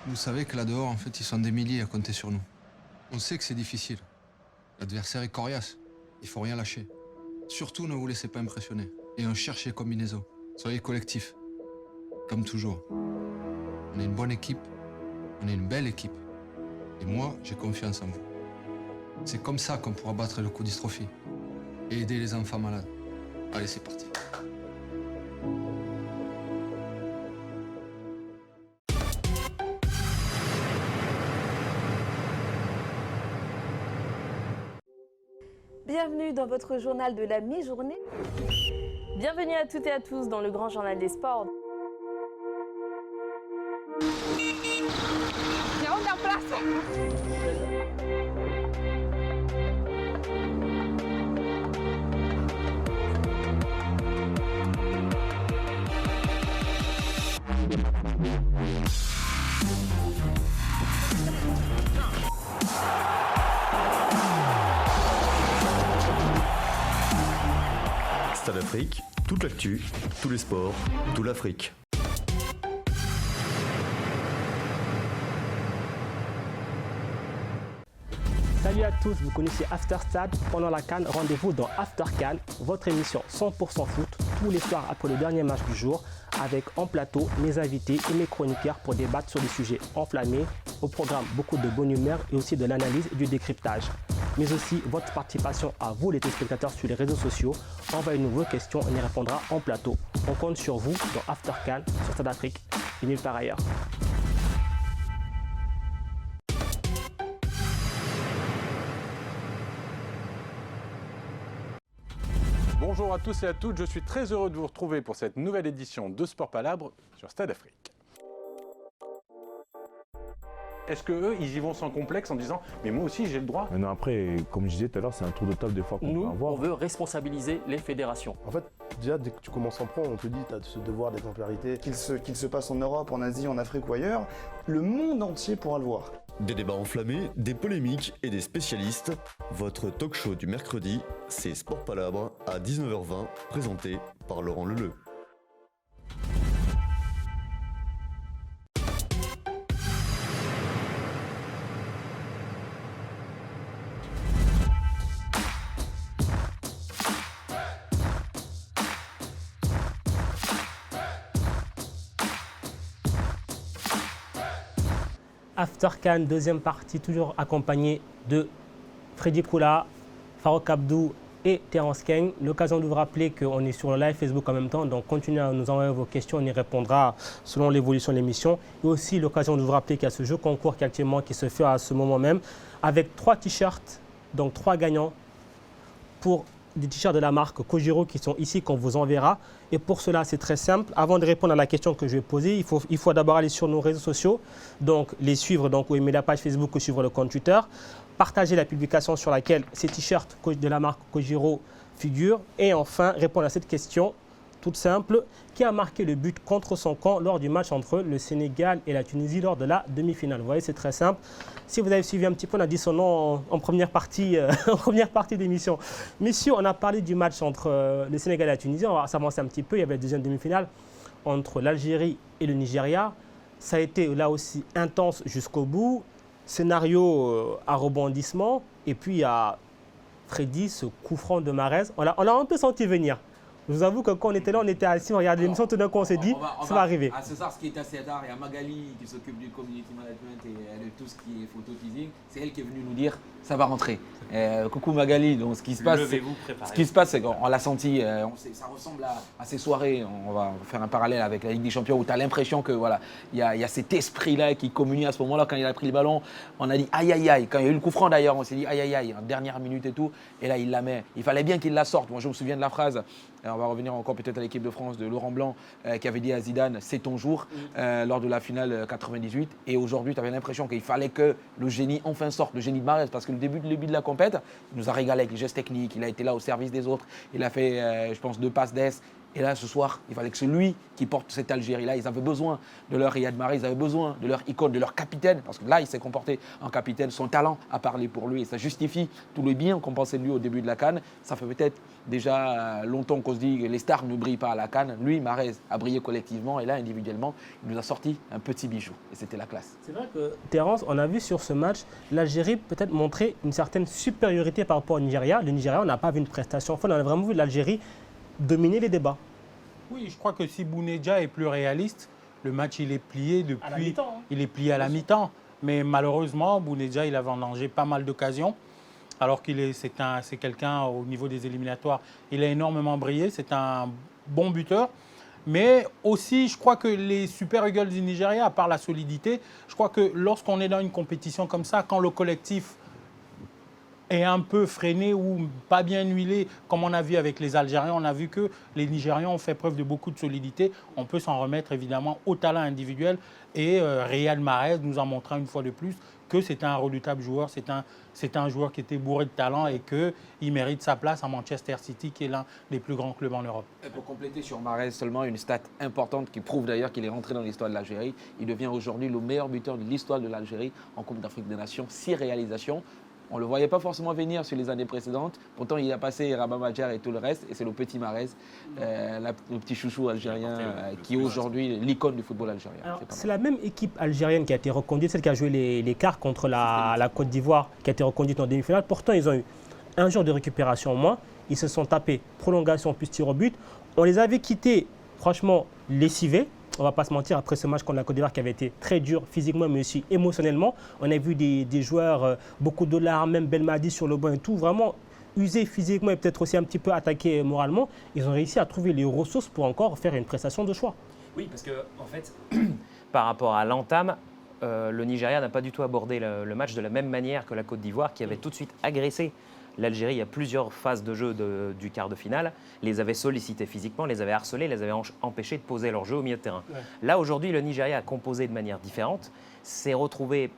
Vous savez que là dehors, en fait, ils sont des milliers à compter sur nous. On sait que c'est difficile. L'adversaire est coriace. Il faut rien lâcher. Surtout, ne vous laissez pas impressionner. Et on cherche les combinaisons. Soyez collectifs. Comme toujours. On est une bonne équipe. On est une belle équipe. Et moi, j'ai confiance en vous. C'est comme ça qu'on pourra battre le coup dystrophie. Et aider les enfants malades. Allez, c'est parti. Bienvenue dans votre journal de la mi-journée. Bienvenue à toutes et à tous dans le grand journal des sports. Stade Afrique, toute l'actu, tous les sports, tout l'Afrique. Salut à tous, vous connaissez After Stade. Pendant la CAN, rendez-vous dans After CAN, votre émission 100% foot, tous les soirs après le dernier match du jour, avec en plateau mes invités et mes chroniqueurs pour débattre sur des sujets enflammés. Au programme, beaucoup de bonne humeur et aussi de l'analyse et du décryptage. Mais aussi votre participation à vous, les téléspectateurs, sur les réseaux sociaux. Envoyez-nous vos questions, on y répondra en plateau. On compte sur vous dans After CAN, sur Stade Afrique et nulle part ailleurs. Bonjour à tous et à toutes, je suis très heureux de vous retrouver pour cette nouvelle édition de Sport Palabre sur Stade Afrique. Est-ce qu'eux, ils y vont sans complexe en disant « mais moi aussi j'ai le droit ». Maintenant après, comme je disais tout à l'heure, c'est un tour de table des fois qu'on peut avoir. On veut responsabiliser les fédérations. En fait, déjà dès que tu commences en pro, on te dit tu as ce devoir d'exemplarité. Qu'il se passe en Europe, en Asie, en Afrique ou ailleurs, le monde entier pourra le voir. Des débats enflammés, des polémiques et des spécialistes. Votre talk show du mercredi, c'est Sport Palabre à 19h20, présenté par Laurent Leleu. After CAN, deuxième partie, toujours accompagné de Freddy Koula, Farouk Abdou et Terence Keng. L'occasion de vous rappeler qu'on est sur le live Facebook en même temps, donc continuez à nous envoyer vos questions, on y répondra selon l'évolution de l'émission. Et aussi l'occasion de vous rappeler qu'il y a ce jeu concours qui se fait à ce moment même, avec 3 t-shirts, donc 3 gagnants pour des t-shirts de la marque Kojiro qui sont ici, qu'on vous enverra. Et pour cela, c'est très simple. Avant de répondre à la question que je vais poser, il faut d'abord aller sur nos réseaux sociaux, donc les suivre, donc ou aimer la page Facebook ou suivre le compte Twitter, partager la publication sur laquelle ces t-shirts de la marque Kojiro figurent, et enfin répondre à cette question toute simple: qui a marqué le but contre son camp lors du match entre le Sénégal et la Tunisie lors de la demi-finale? Vous voyez, c'est très simple. Si vous avez suivi un petit peu, on a dit son nom en première partie, d'émission. Messieurs, on a parlé du match entre le Sénégal et la Tunisie. On va s'avancer un petit peu. Il y avait la deuxième demi-finale entre l'Algérie et le Nigeria. Ça a été là aussi intense jusqu'au bout. Scénario à rebondissement. Et puis il y a Freddy, ce coup franc de Mahrez. On l'a un peu senti venir. Je vous avoue que quand on était là, on était assis, on regardait l'émission, tout d'un coup on s'est dit, ça va arriver. À ce soir, ce qui est assez tard, il y a Magali qui s'occupe du community management et de tout ce qui est photo teasing. C'est elle qui est venue nous dire, ça va rentrer. Coucou Magali, donc ce qui se passe, c'est qu'on l'a senti, ça ressemble à ces soirées, on va faire un parallèle avec la Ligue des Champions où tu as l'impression que voilà, il y a cet esprit-là qui communie à ce moment-là. Quand il a pris le ballon, on a dit aïe aïe aïe. Quand il y a eu le coup franc d'ailleurs, on s'est dit aïe aïe aïe, en dernière minute et tout. Et là, il la met. Il fallait bien qu'il la sorte. Moi, je me souviens de la phrase. On va revenir encore peut-être à l'équipe de France de Laurent Blanc qui avait dit à Zidane, c'est ton jour, lors de la finale 98. Et aujourd'hui, tu avais l'impression qu'il fallait que le génie enfin sorte, le génie de Mahrez, parce que le début de la compète, il nous a régalé avec les gestes techniques, il a été là au service des autres, il a fait, je pense, 2 passes d'ess. Et là, ce soir, il fallait que c'est lui qui porte cette Algérie-là. Ils avaient besoin de leur Riyad Mahrez, ils avaient besoin de leur icône, de leur capitaine, parce que là, il s'est comporté en capitaine. Son talent a parlé pour lui et ça justifie tout le bien qu'on pensait de lui au début de la CAN. Ça fait peut-être déjà longtemps qu'on se dit que les stars ne brillent pas à la CAN. Lui, Mahrez, a brillé collectivement et là, individuellement, il nous a sorti un petit bijou. Et c'était la classe. C'est vrai que, Terence, on a vu sur ce match, l'Algérie peut-être montrer une certaine supériorité par rapport au Nigeria. Le Nigeria, on n'a pas vu une prestation. Enfin, on a vraiment vu l'Algérie dominer les débats. Oui, je crois que si Bounedjah est plus réaliste, le match il est plié depuis. À la mi-temps, hein. Il est plié à la mi-temps. Mais malheureusement, Bounedjah, il avait engrangé pas mal d'occasions. Alors c'est quelqu'un au niveau des éliminatoires, il a énormément brillé. C'est un bon buteur. Mais aussi, je crois que les Super Eagles du Nigeria, à part la solidité, je crois que lorsqu'on est dans une compétition comme ça, quand le collectif est un peu freiné ou pas bien huilé, comme on a vu avec les Algériens, on a vu que les Nigérians ont fait preuve de beaucoup de solidité. On peut s'en remettre évidemment au talent individuel et Riyad Mahrez nous a montré une fois de plus que c'était un redoutable joueur, c'est un joueur qui était bourré de talent et qu'il mérite sa place à Manchester City, qui est l'un des plus grands clubs en Europe. Et pour compléter sur Mahrez, seulement une stat importante qui prouve d'ailleurs qu'il est rentré dans l'histoire de l'Algérie. Il devient aujourd'hui le meilleur buteur de l'histoire de l'Algérie en Coupe d'Afrique des Nations, 6 réalisations. On ne le voyait pas forcément venir sur les années précédentes. Pourtant, il a passé Rabat Madjer et tout le reste. Et c'est le petit Mahrez, le petit chouchou algérien, qui est aujourd'hui l'icône du football algérien. C'est la même équipe algérienne qui a été reconduite, celle qui a joué les quarts contre la Côte d'Ivoire, qui a été reconduite en demi-finale. Pourtant, ils ont eu un jour de récupération en moins. Ils se sont tapés prolongation plus tir au but. On les avait quittés, franchement, lessivés. On ne va pas se mentir, après ce match contre la Côte d'Ivoire qui avait été très dur physiquement mais aussi émotionnellement, on a vu des joueurs, beaucoup de larmes, même Belmadi sur le banc et tout, vraiment usés physiquement et peut-être aussi un petit peu attaqués moralement. Ils ont réussi à trouver les ressources pour encore faire une prestation de choix. Oui, parce que en fait, par rapport à l'entame, le Nigeria n'a pas du tout abordé le match de la même manière que la Côte d'Ivoire qui avait tout de suite agressé l'Algérie, il y a plusieurs phases de jeu du quart de finale, les avait sollicités physiquement, les avait harcelés, les avait empêchés de poser leur jeu au milieu de terrain. Ouais. Là, aujourd'hui, le Nigeria a composé de manière différente, s'est retrouvé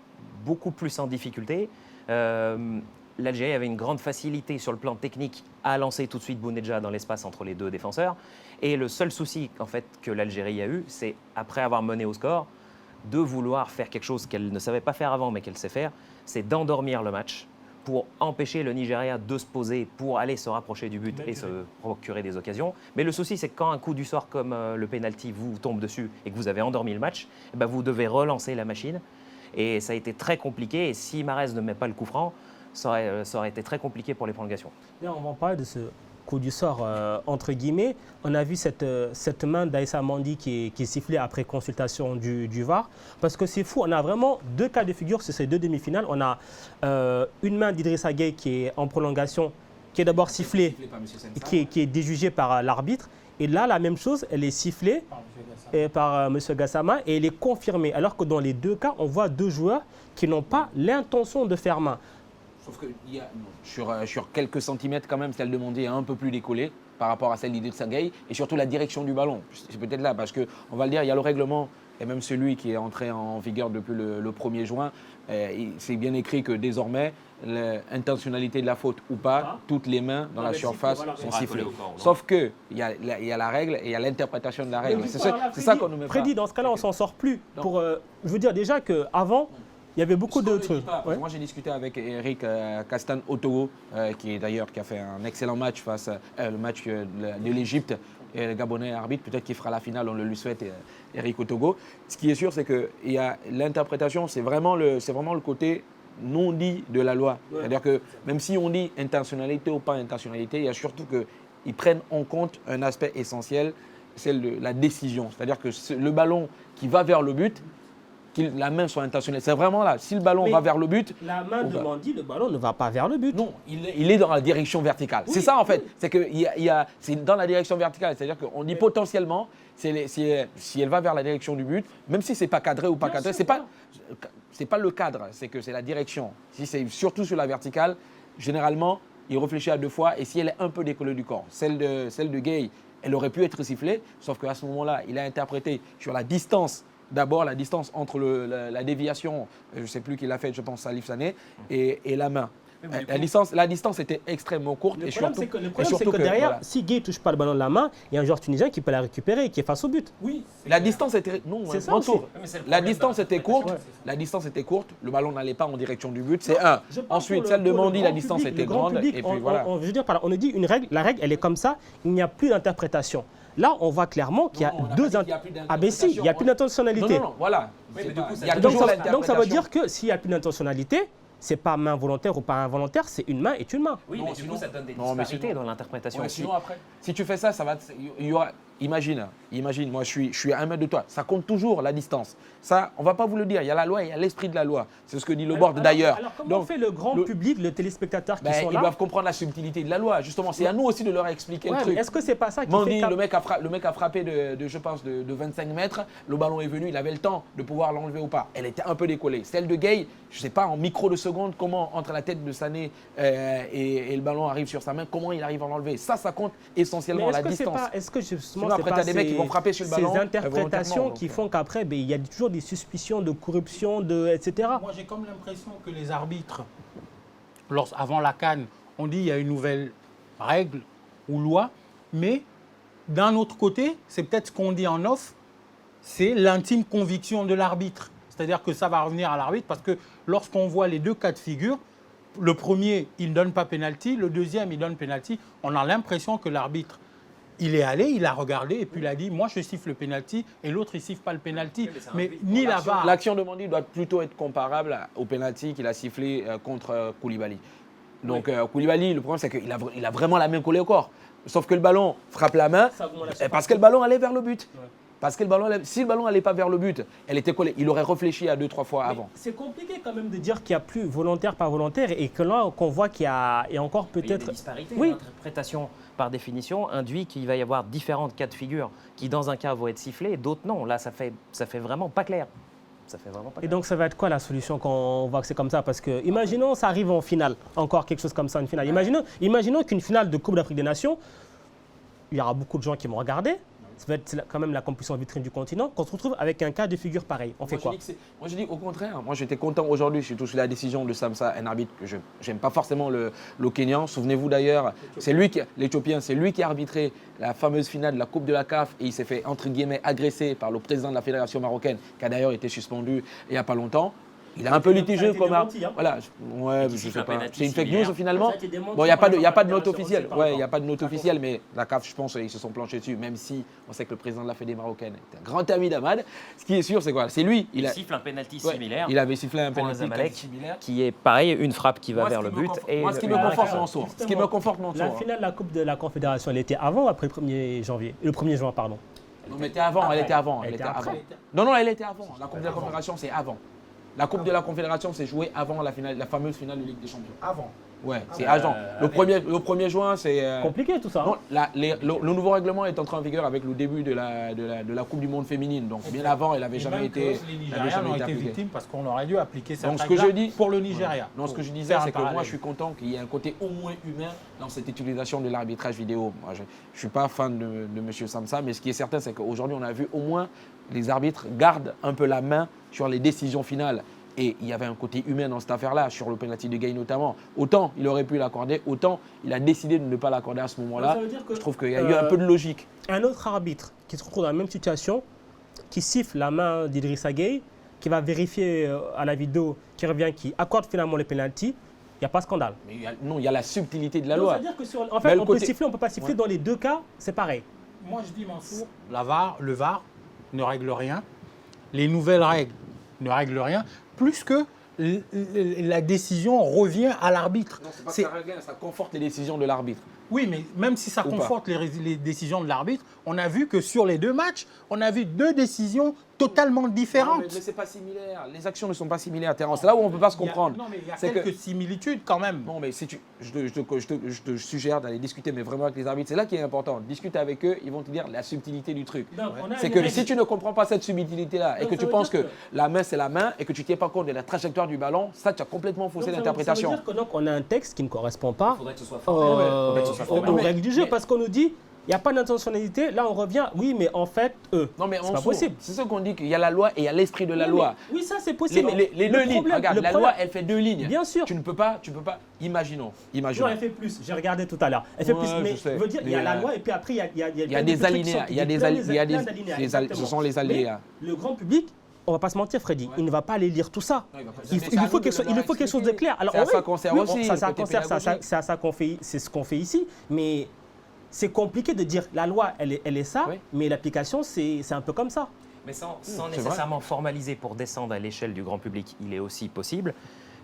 beaucoup plus en difficulté. L'Algérie avait une grande facilité sur le plan technique à lancer tout de suite Bounedjah dans l'espace entre les deux défenseurs. Et le seul souci en fait, que l'Algérie a eu, c'est après avoir mené au score, de vouloir faire quelque chose qu'elle ne savait pas faire avant, mais qu'elle sait faire, c'est d'endormir le match pour empêcher le Nigeria de se poser, pour aller se rapprocher du but et se procurer des occasions. Mais le souci, c'est que quand un coup du sort comme le penalty vous tombe dessus et que vous avez endormi le match, eh ben vous devez relancer la machine. Et ça a été très compliqué. Et si Mahrez ne met pas le coup franc, ça aurait été très compliqué pour les prolongations. Bien, on va en parler de ce coup du sort, entre guillemets. On a vu cette main d'Aïssa Mandi qui est sifflée après consultation du VAR. Parce que c'est fou, on a vraiment deux cas de figure sur ces deux demi-finales. On a une main d'Idrissa Gueye qui est en prolongation, qui est d'abord sifflée, qui est déjugée par l'arbitre. Et là, la même chose, elle est sifflée par M. Gassama et elle est confirmée. Alors que dans les deux cas, on voit deux joueurs qui n'ont pas l'intention de faire main. Sauf que sur quelques centimètres quand même, celle de Mandi est un peu plus décollée par rapport à celle d'Idrissa Gueye et surtout la direction du ballon. C'est peut-être là parce qu'on va le dire, il y a le règlement et même celui qui est entré en vigueur depuis le 1er juin. C'est bien écrit que désormais, l'intentionnalité de la faute ou pas, toutes les mains dans la surface sont sifflées. Sauf qu'il y a la règle et il y a l'interprétation de la règle. C'est ça qu'on nous met pas. Freddy, dans ce cas-là, on ne s'en sort plus. Je veux dire déjà qu'avant, il y y avait beaucoup de trucs. Ouais. Moi, j'ai discuté avec Eric Castan Otogo, qui a fait un excellent match face le match de l'Égypte. Et le Gabonais arbitre, peut-être qu'il fera la finale, on le lui souhaite, Eric Otogo. Ce qui est sûr, c'est que l'interprétation, c'est vraiment le côté non dit de la loi. Ouais. C'est-à-dire que même si on dit intentionnalité ou pas intentionnalité, il y a surtout qu'ils prennent en compte un aspect essentiel, celle de la décision. C'est-à-dire que le ballon qui va vers le but, que la main soit intentionnelle. C'est vraiment là. Si le ballon va vers le but... La main de Mandi, le ballon ne va pas vers le but. Non, il est dans la direction verticale. Oui, c'est ça en fait. C'est dans la direction verticale. C'est-à-dire qu'on dit potentiellement, si elle va vers la direction du but, même si ce n'est pas cadré ou pas cadré, ce n'est pas le cadre, c'est que c'est la direction. Si c'est surtout sur la verticale, généralement, il réfléchit à deux fois et si elle est un peu décollée du corps. Celle de Gueye, elle aurait pu être sifflée, sauf qu'à ce moment-là, il a interprété sur la distance. D'abord, la distance entre la déviation, je ne sais plus qui l'a fait, je pense Salif Sané, et la main. La distance était extrêmement courte. Le problème, c'est que derrière, voilà. Si Gueye ne touche pas le ballon de la main, il y a un joueur tunisien qui peut la récupérer, qui est face au but. Oui. La distance était... Non, la distance était courte. La distance était courte. Le ballon n'allait pas en direction du but. C'est un. Ensuite, celle de Mandi, la distance était grande. Et puis voilà. Je veux dire, on nous dit une règle. La règle, elle est comme ça. Il n'y a plus d'interprétation. Là, on voit clairement qu'il y a deux... Ah ben si, il n'y a plus d'intentionnalité. Non, voilà. Donc ça veut dire que s'il n'y a plus d'intentionnalité, c'est pas main volontaire ou pas involontaire, c'est une main est une main. Oui, mais du coup, ça donne des disparités dans l'interprétation aussi. Sinon, après, si tu fais ça, il y aura... Imagine, moi je suis à 1 mètre de toi. Ça compte toujours la distance. Ça, on ne va pas vous le dire. Il y a la loi et il y a l'esprit de la loi. C'est ce que dit le board d'ailleurs. Alors comment fait le grand public, le téléspectateur qui sont là? Ils doivent comprendre la subtilité de la loi. Justement, c'est à nous aussi de leur expliquer le truc. Est-ce que c'est pas ça qui Mandi, le mec a frappé je pense, de 25 mètres. Le ballon est venu, il avait le temps de pouvoir l'enlever ou pas. Elle était un peu décollée. Celle de Gueye, je ne sais pas, en micro de seconde, comment entre la tête de Sané et le ballon arrive sur sa main, comment il arrive à l'enlever. Ça compte essentiellement la distance. Est-ce que justement, après, tu as des mecs qui vont frapper sur le ballon. Ces interprétations qui font qu'après, il y a toujours des suspicions de corruption, etc. Moi, j'ai comme l'impression que les arbitres, avant la CAN, on dit qu'il y a une nouvelle règle ou loi, mais d'un autre côté, c'est peut-être ce qu'on dit en off, c'est l'intime conviction de l'arbitre. C'est-à-dire que ça va revenir à l'arbitre parce que lorsqu'on voit les deux cas de figure, le premier, il ne donne pas pénalty, le deuxième, il donne pénalty, on a l'impression que l'arbitre, il est allé, il a regardé et puis il a dit « moi je siffle le pénalty » et l'autre il siffle pas le pénalty. Mais ni la VAR. L'action de Mandi doit plutôt être comparable au pénalty qu'il a sifflé contre Koulibaly. Donc Koulibaly, le problème c'est qu'il a vraiment la main collée au corps. Sauf que le ballon frappe la main parce que le ballon allait vers le but. Ouais. Parce que si le ballon n'allait pas vers le but, elle était collée. Il aurait réfléchi à 2-3 fois avant. C'est compliqué quand même de dire qu'il n'y a plus volontaire par volontaire et que là, qu'on voit qu'il y a encore peut-être... Il y a des disparités. Oui. L'interprétation, par définition, induit qu'il va y avoir différents cas de figure qui, dans un cas, vont être sifflés et d'autres non. Là, ça fait vraiment pas clair. Ça fait vraiment pas Et donc, ça va être quoi la solution quand on voit que c'est comme ça? Parce que, imaginons, ça arrive en finale, encore quelque chose comme ça, une finale. Imaginons qu'une finale de Coupe d'Afrique des Nations, il y aura beaucoup de gens qui vont regarder. Ça va être quand même la compétition vitrine du continent. Quand on se retrouve avec un cas de figure pareil, on fait quoi? Moi, je dis au contraire. Moi, j'étais content aujourd'hui, surtout sur la décision de Samsa, un arbitre que je n'aime pas forcément, le Kenyan. Souvenez-vous d'ailleurs, l'Éthiopien, c'est lui qui a arbitré la fameuse finale de la Coupe de la CAF et il s'est fait, entre guillemets, agresser par le président de la fédération marocaine, qui a d'ailleurs été suspendu il n'y a pas longtemps. Il a un peu litigeux comme voilà, ouais, je sais pas. C'est une fake news finalement. Bon, il n'y a pas de note officielle. Ouais, il n'y a pas de note officielle, mais la CAF, je pense, ils se sont planchés dessus, même si on sait que le président de la Fédé marocaine est un grand ami d'Amad. Ce qui est sûr, c'est quoi? C'est lui. Il siffle un penalty similaire. Il avait sifflé un penalty similaire. Qui est pareil, une frappe qui va vers le but. Moi, ce qui me conforte mon soir. Ce qui me conforte mon soir. La finale de la Coupe de la Confédération, elle était avant ou après le 1er janvier? Le 1er juin, pardon. Non, mais elle était avant. Elle était avant. Non, elle était avant. La Coupe de la Confédération, c'est avant. La Coupe de la Confédération s'est jouée avant la fameuse finale de Ligue des Champions. Avant? Ouais, c'est avant. Le 1er juin, c'est... compliqué tout ça. Non, le nouveau règlement est entré en vigueur avec le début de la Coupe du Monde féminine. Donc bien avant, elle n'avait jamais été... Les Nigériens ont été victimes parce qu'on aurait dû appliquer cette règle pour le Nigeria. Non, ce que je disais, c'est que moi, je suis content qu'il y ait un côté au moins humain dans cette utilisation de l'arbitrage vidéo. Moi, je ne suis pas fan de M. Samsa, mais ce qui est certain, c'est qu'aujourd'hui, on a vu au moins les arbitres gardent un peu la main sur les décisions finales. Et il y avait un côté humain dans cette affaire-là, sur le penalty de Gueye notamment. Autant il aurait pu l'accorder, autant il a décidé de ne pas l'accorder à ce moment-là. Je trouve qu'il y a eu un peu de logique. Un autre arbitre qui se retrouve dans la même situation, qui siffle la main d'Idrissa Gueye, qui va vérifier à la vidéo, qui revient, qui accorde finalement le penalty, il n'y a pas de scandale. Mais il y a la subtilité de la loi. C'est-à-dire que en fait, on peut siffler, on ne peut pas siffler. Dans les deux cas, c'est pareil. Moi, je dis, Mansour, le VAR ne règle rien. Les nouvelles règles ne règlent rien. Plus que la décision revient à l'arbitre. Non, c'est pas que ça conforte les décisions de l'arbitre. Oui, mais même si ça conforte les décisions de l'arbitre, on a vu que sur les deux matchs, on a vu deux décisions totalement différentes. Non, mais c'est pas similaire. Les actions ne sont pas similaires, Terence. C'est là où on ne peut pas se comprendre. Non, mais il y a quelques similitudes quand même. Non, mais je te suggère d'aller discuter, mais vraiment avec les arbitres. C'est là qui est important. Discute avec eux, ils vont te dire la subtilité du truc. C'est que si tu ne comprends pas cette subtilité-là et que tu penses que la main, c'est la main et que tu ne tiens pas compte de la trajectoire du ballon, ça, tu as complètement faussé l'interprétation. Ça veut dire qu'on a un texte qui ne correspond pas aux règles du jeu, parce qu'on nous dit il n'y a pas d'intentionnalité. Là, on revient, oui, mais en fait, non, mais c'est pas possible. C'est ce qu'on dit, qu'il y a la loi et il y a l'esprit de la loi. Oui, ça, c'est possible. Les deux lignes, regarde, la loi, elle fait deux lignes. Bien sûr. Tu ne peux pas, imaginons. Non, elle fait plus. J'ai regardé tout à l'heure. Elle fait plus, mais je veux dire, il y a la loi et puis après, il y a des alinéas. Ce sont les alinéas. Le grand public, on va pas se mentir, Freddy, il ne va pas aller lire tout ça. Il faut quelque chose de clair. Alors, ça concerne aussi. Ça concerne, c'est ce qu'on fait ici, mais c'est compliqué de dire la loi, elle est ça, mais l'application, c'est un peu comme ça. Mais sans nécessairement formaliser pour descendre à l'échelle du grand public, il est aussi possible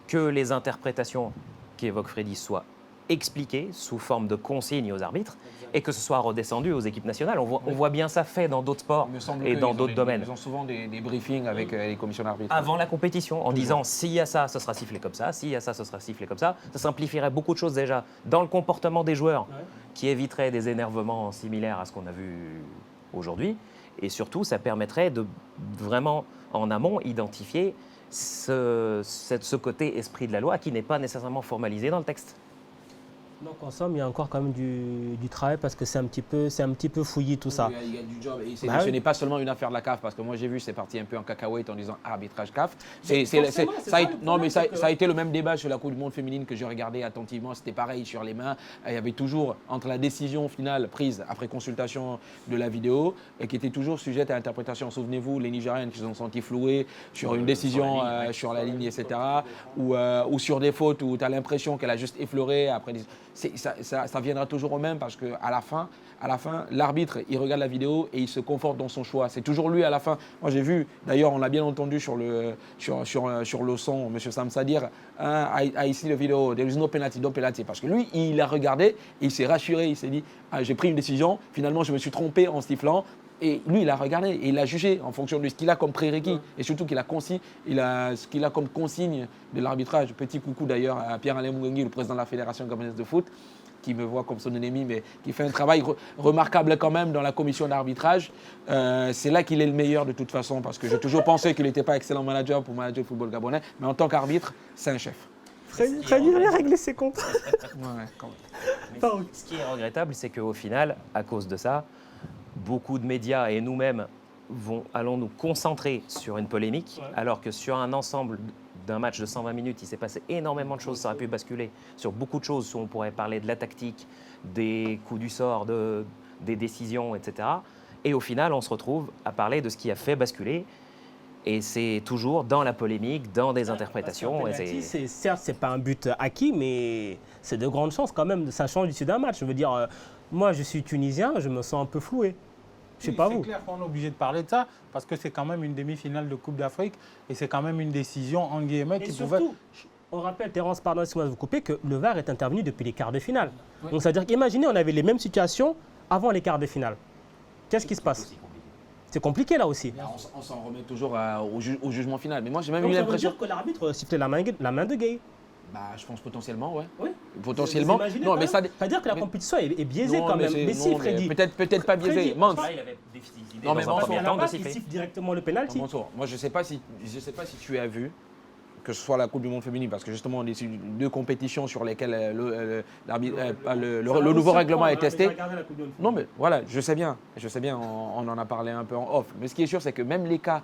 que les interprétations qu'évoque Freddy soient expliquées sous forme de consignes aux arbitres et que ce soit redescendu aux équipes nationales. On voit bien ça fait dans d'autres sports et dans d'autres domaines. Ils ont souvent des briefings avec les commissions d'arbitre. Avant la compétition, en disant s'il y a ça, ce sera sifflé comme ça, s'il y a ça, ce sera sifflé comme ça. Ça simplifierait beaucoup de choses déjà dans le comportement des joueurs qui éviterait des énervements similaires à ce qu'on a vu aujourd'hui. Et surtout, ça permettrait de vraiment, en amont, identifier ce côté esprit de la loi qui n'est pas nécessairement formalisé dans le texte. Donc en somme, il y a encore quand même du travail parce que c'est un petit peu fouilli tout ça. Il y a du job. Et ce n'est pas seulement une affaire de la CAF parce que moi j'ai vu c'est parti un peu en cacahuète en disant arbitrage CAF. Ça a été le même débat sur la Coupe du Monde féminine que j'ai regardé attentivement. C'était pareil sur les mains. Il y avait toujours entre la décision finale prise après consultation de la vidéo et qui était toujours sujette à interprétation. Souvenez-vous, les Nigériennes qui se sont senties flouées sur une décision sur la ligne, etc. Ou sur des fautes où tu as l'impression qu'elle a juste effleuré après. Ça viendra toujours au même parce qu'à la fin, l'arbitre, il regarde la vidéo et il se conforte dans son choix. C'est toujours lui à la fin. Moi, j'ai vu, d'ailleurs, on l'a bien entendu sur le son, M. Samsa dire I see the video, there is no penalty, no penalty. Parce que lui, il a regardé et il s'est rassuré. Il s'est dit j'ai pris une décision, finalement, je me suis trompé en sifflant. Et lui, il a regardé et il a jugé en fonction de ce qu'il a comme prérequis et surtout ce qu'il a comme consigne de l'arbitrage. Petit coucou d'ailleurs à Pierre-Alain Mougengi, le président de la Fédération gabonaise de foot, qui me voit comme son ennemi, mais qui fait un travail remarquable quand même dans la commission d'arbitrage. C'est là qu'il est le meilleur de toute façon, parce que j'ai toujours pensé qu'il n'était pas excellent manager pour manager le football gabonais, mais en tant qu'arbitre, c'est un chef. Freddy va régler ses comptes. Mais ce qui est regrettable, c'est qu'au final, à cause de ça, beaucoup de médias et nous-mêmes allons nous concentrer sur une polémique, alors que sur un ensemble d'un match de 120 minutes, il s'est passé énormément de choses, ça aurait pu basculer sur beaucoup de choses, où on pourrait parler de la tactique, des coups du sort, des décisions, etc. Et au final, on se retrouve à parler de ce qui a fait basculer. Et c'est toujours dans la polémique, dans des interprétations. Certes, ce n'est pas un but acquis, mais c'est de grandes chances quand même. Ça change l'issue d'un match. Je veux dire, moi, je suis tunisien, je me sens un peu floué. Je sais pas vous. C'est clair qu'on est obligé de parler de ça, parce que c'est quand même une demi-finale de Coupe d'Afrique, et c'est quand même une décision, en guillemets, qui pouvait... On rappelle, Terence, pardon, si moi vous coupez, que le VAR est intervenu depuis les quarts de finale. Oui. Donc, c'est-à-dire qu'imaginez, on avait les mêmes situations avant les quarts de finale. Qu'est-ce qui se passe ? C'est compliqué là aussi. On s'en remet toujours au jugement final. Mais moi, j'ai même eu l'impression. Ça veut dire que l'arbitre sifflait la main de Gueye. Bah, je pense potentiellement, ouais. Oui. Potentiellement. Non, mais ça. C'est-à-dire que la compétition est biaisée quand même. Mais si, Freddy. Peut-être pas biaisé. Mans. Il avait décidé dans un premier temps de siffler directement le penalty. Moi, je sais pas si tu as vu, que ce soit la Coupe du Monde féminine, parce que justement, on est sur 2 compétitions sur lesquelles le nouveau règlement est testé. Non, mais voilà, je sais bien, on en a parlé un peu en off. Mais ce qui est sûr, c'est que même les cas,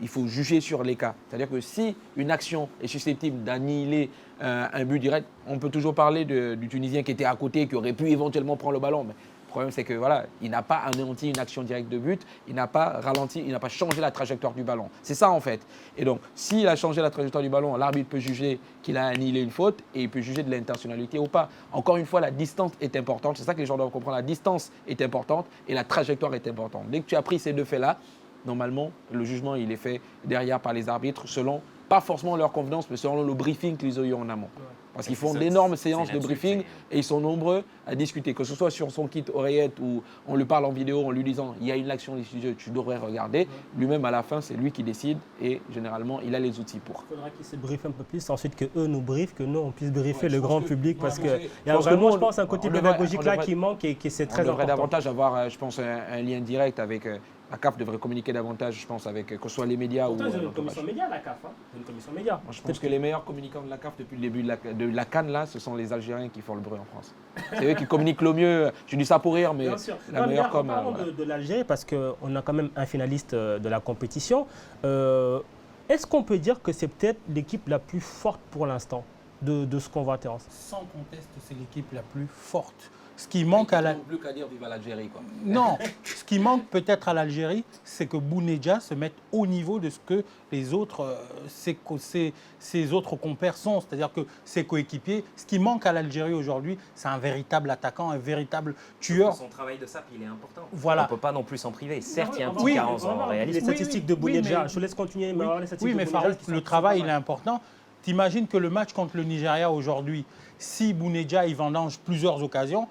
il faut juger sur les cas. C'est-à-dire que si une action est susceptible d'annihiler un but direct, on peut toujours parler du Tunisien qui était à côté, qui aurait pu éventuellement prendre le ballon. Mais le problème, c'est que voilà, il n'a pas anéanti une action directe de but, il n'a pas ralenti, il n'a pas changé la trajectoire du ballon. C'est ça en fait. Et donc, s'il a changé la trajectoire du ballon, l'arbitre peut juger qu'il a annihilé une faute et il peut juger de l'intentionnalité ou pas. Encore une fois, la distance est importante. C'est ça que les gens doivent comprendre. La distance est importante et la trajectoire est importante. Dès que tu as pris ces 2 faits-là, normalement, le jugement il est fait derrière par les arbitres selon, pas forcément leur convenance, mais selon le briefing qu'ils ont eu en amont. Parce qu'ils font d'énormes séances de briefing et ils sont nombreux à discuter, que ce soit sur son kit oreillette où on lui parle en vidéo en lui disant il y a une action décisive, tu devrais regarder. Lui-même, à la fin, c'est lui qui décide et généralement, il a les outils pour. Il faudra qu'il se briefe un peu plus, ensuite qu'eux nous briefent, que nous, on puisse briefer le grand public parce qu'il y a vraiment, je pense, un côté pédagogique là qui manque et qui c'est très important. On devrait davantage avoir, je pense, un lien direct avec. La CAF devrait communiquer davantage, je pense, avec que ce soit les médias ou. C'est une commission média, la CAF. Une commission média. Moi, je pense que les meilleurs communicants de la CAF depuis le début de la CAN, là, ce sont les Algériens qui font le bruit en France. C'est eux qui communiquent le mieux. Je dis ça pour rire, mais la meilleure com. Parlons de l'Algérie, parce qu'on a quand même un finaliste de la compétition. Est-ce qu'on peut dire que c'est peut-être l'équipe la plus forte pour l'instant de ce qu'on voit, Terence ? Sans conteste, c'est l'équipe la plus forte. Ce qui manque à plus qu'à dire vive l'Algérie, quoi. Non, ce qui manque peut-être à l'Algérie, c'est que Bounedjah se mette au niveau de ce que les autres, ses autres compères sont, c'est-à-dire que ses coéquipiers. Ce qui manque à l'Algérie aujourd'hui, c'est un véritable attaquant, un véritable tueur. Son travail de sape, il est important. Voilà. On ne peut pas non plus s'en priver. Certes, il y a un petit carence en réalisme. Les statistiques de Bounedjah, je laisse continuer. Oui, mais Farouk, le travail, il est important. T'imagines que le match contre le Nigeria aujourd'hui, si Bounedjah il vendange plusieurs occasions,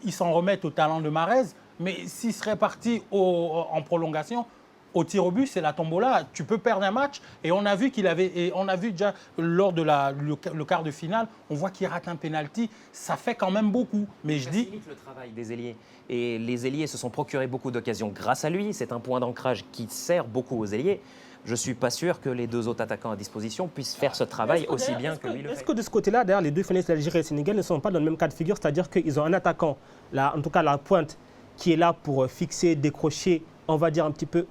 ils s'en remettent au talent de Mahrez, mais s'il serait parti en prolongation, au tir au but, c'est la tombola. Tu peux perdre un match et on a vu déjà lors de le quart de finale, on voit qu'il rate un penalty. Ça fait quand même beaucoup. Mais je dis facilite le travail des ailiers et les ailiers se sont procurés beaucoup d'occasions grâce à lui. C'est un point d'ancrage qui sert beaucoup aux ailiers. Je ne suis pas sûr que les 2 autres attaquants à disposition puissent faire ce travail aussi bien que lui le fait. Est-ce que de ce côté-là, d'ailleurs, les 2 finalistes d'Algérie et Sénégal ne sont pas dans le même cas de figure, c'est-à-dire qu'ils ont un attaquant, en tout cas la pointe, qui est là pour fixer, décrocher, on va dire un petit peu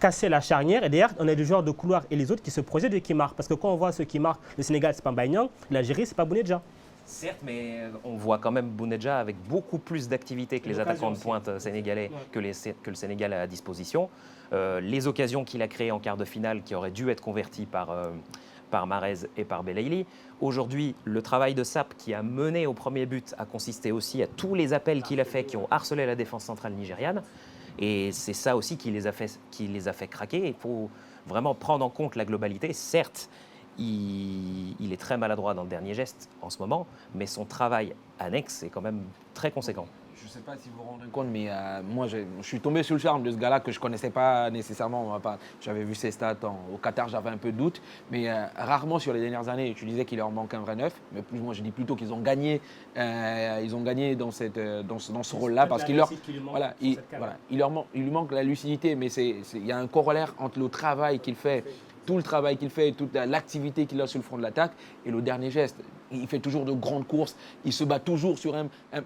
casser la charnière. Et derrière, on a des joueurs de couloir et les autres qui se projettent et qui marquent. Parce que quand on voit ceux qui marquent, le Sénégal, c'est pas Mbaye, l'Algérie, c'est pas Bounedjah. Certes, mais on voit quand même Bounedjah avec beaucoup plus d'activité que les attaquants de pointe sénégalais que le Sénégal a à disposition. Les occasions qu'il a créées en quart de finale qui auraient dû être converties par Mahrez et par Belaïli. Aujourd'hui, le travail de Sapp qui a mené au premier but a consisté aussi à tous les appels qu'il a fait qui ont harcelé la défense centrale nigériane. Et c'est ça aussi qui les a fait craquer. Il faut vraiment prendre en compte la globalité. Certes, il est très maladroit dans le dernier geste en ce moment, mais son travail annexe est quand même très conséquent. Je ne sais pas si vous vous rendez compte, mais moi, je suis tombé sur le charme de ce gars-là que je ne connaissais pas nécessairement. J'avais vu ses stats au Qatar, j'avais un peu de doute. Mais rarement sur les dernières années, tu disais qu'il leur manque un vrai neuf. Mais moi, je dis plutôt qu'ils ont gagné, dans ce rôle-là. Parce qu'il lui manque la lucidité. Mais il y a un corollaire entre le travail qu'il fait, tout le travail qu'il fait, toute l'activité qu'il a sur le front de l'attaque et le dernier geste. Il fait toujours de grandes courses, il se bat toujours sur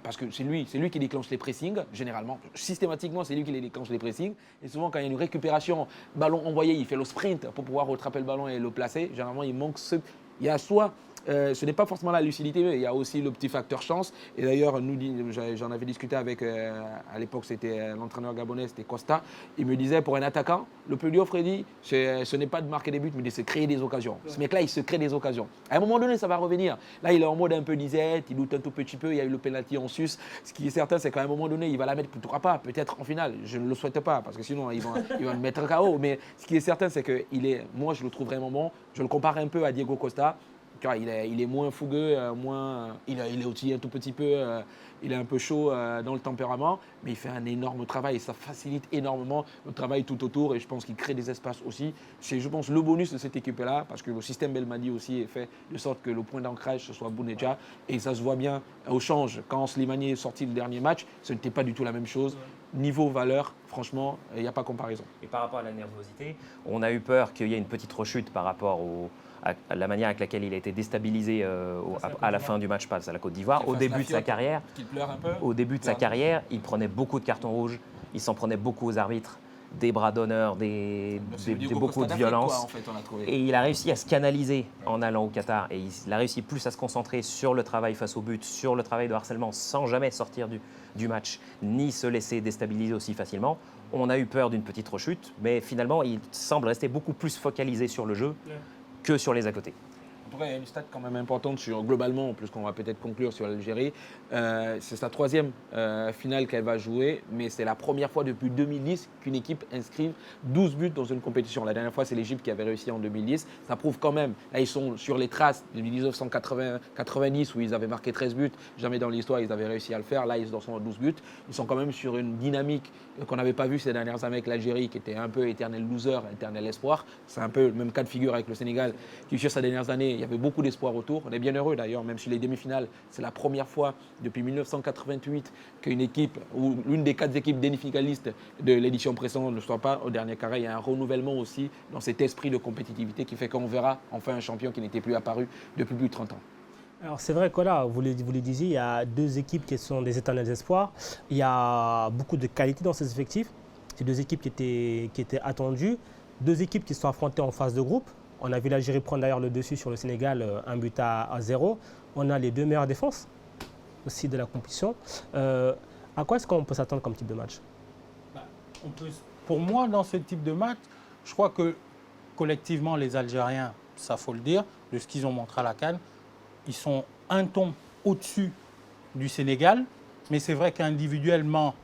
parce que c'est lui qui déclenche les pressings, généralement. Systématiquement, c'est lui qui déclenche les pressings. Et souvent, quand il y a une récupération, ballon envoyé, il fait le sprint pour pouvoir rattraper le ballon et le placer. Généralement, il manque il y a soit ce n'est pas forcément la lucidité, mais il y a aussi le petit facteur chance. Et d'ailleurs, j'en avais discuté avec, à l'époque, c'était l'entraîneur gabonais, c'était Costa. Il me disait, pour un attaquant, le plus dur, Freddy, ce n'est pas de marquer des buts, mais de se créer des occasions. Ce mec-là, il se crée des occasions. À un moment donné, ça va revenir. Là, il est en mode un peu disette, il doute un tout petit peu, il y a eu le penalty en sus. Ce qui est certain, c'est qu'à un moment donné, il va la mettre, peut-être en finale. Je ne le souhaite pas, parce que sinon, il va me mettre KO. Mais ce qui est certain, c'est que moi, je le trouve vraiment bon. Je le compare un peu à Diego Costa. Il est moins fougueux, il est aussi un tout petit peu, il est un peu chaud dans le tempérament, mais il fait un énorme travail et ça facilite énormément le travail tout autour et je pense qu'il crée des espaces aussi. C'est, je pense, le bonus de cette équipe-là parce que le système Belmadi aussi est fait de sorte que le point d'ancrage ce soit Bounedjah et ça se voit bien au change. Quand Slimani est sorti le dernier match, ce n'était pas du tout la même chose. Niveau valeur, franchement, il n'y a pas comparaison. Et par rapport à la nervosité, on a eu peur qu'il y ait une petite rechute par rapport à la manière avec laquelle il a été déstabilisé à la fin du match face à la Côte d'Ivoire. Au début de sa carrière, il prenait beaucoup de cartons rouges, il s'en prenait beaucoup aux arbitres, des bras d'honneur, beaucoup de violence. En fait, on a trouvé. Et il a réussi à se canaliser en allant au Qatar. Et il a réussi plus à se concentrer sur le travail face au but, sur le travail de harcèlement, sans jamais sortir du match, ni se laisser déstabiliser aussi facilement. On a eu peur d'une petite rechute, mais finalement, il semble rester beaucoup plus focalisé sur le jeu que sur les à côté. En tout cas, il y a une stat quand même importante globalement, plus qu'on va peut-être conclure sur l'Algérie. C'est sa troisième finale qu'elle va jouer, mais c'est la première fois depuis 2010 qu'une équipe inscrive 12 buts dans une compétition. La dernière fois, c'est l'Égypte qui avait réussi en 2010. Ça prouve quand même, là ils sont sur les traces de 1990 où ils avaient marqué 13 buts. Jamais dans l'histoire ils avaient réussi à le faire. Là, ils sont à 12 buts. Ils sont quand même sur une dynamique qu'on n'avait pas vue ces dernières années avec l'Algérie, qui était un peu éternel loser, éternel espoir. C'est un peu le même cas de figure avec le Sénégal, qui sur ces dernières années, il y avait beaucoup d'espoir autour. On est bien heureux d'ailleurs, même si les demi-finales, c'est la première fois depuis 1988 qu'une équipe, ou l'une des 4 équipes demi-finalistes de l'édition précédente ne soit pas au dernier carré. Il y a un renouvellement aussi dans cet esprit de compétitivité qui fait qu'on verra enfin un champion qui n'était plus apparu depuis plus de 30 ans. Alors c'est vrai que là, vous le disiez, il y a 2 équipes qui sont des éternels espoirs. Il y a beaucoup de qualité dans ces effectifs. C'est 2 équipes qui étaient attendues. 2 équipes qui se sont affrontées en phase de groupe. On a vu l'Algérie prendre d'ailleurs le dessus sur le Sénégal, 1-0. On a les 2 meilleures défenses aussi de la compétition. À quoi est-ce qu'on peut s'attendre comme type de match? Pour moi, dans ce type de match, je crois que collectivement, les Algériens, ça faut le dire, de ce qu'ils ont montré à la CAN, ils sont un ton au-dessus du Sénégal. Mais c'est vrai qu'individuellement,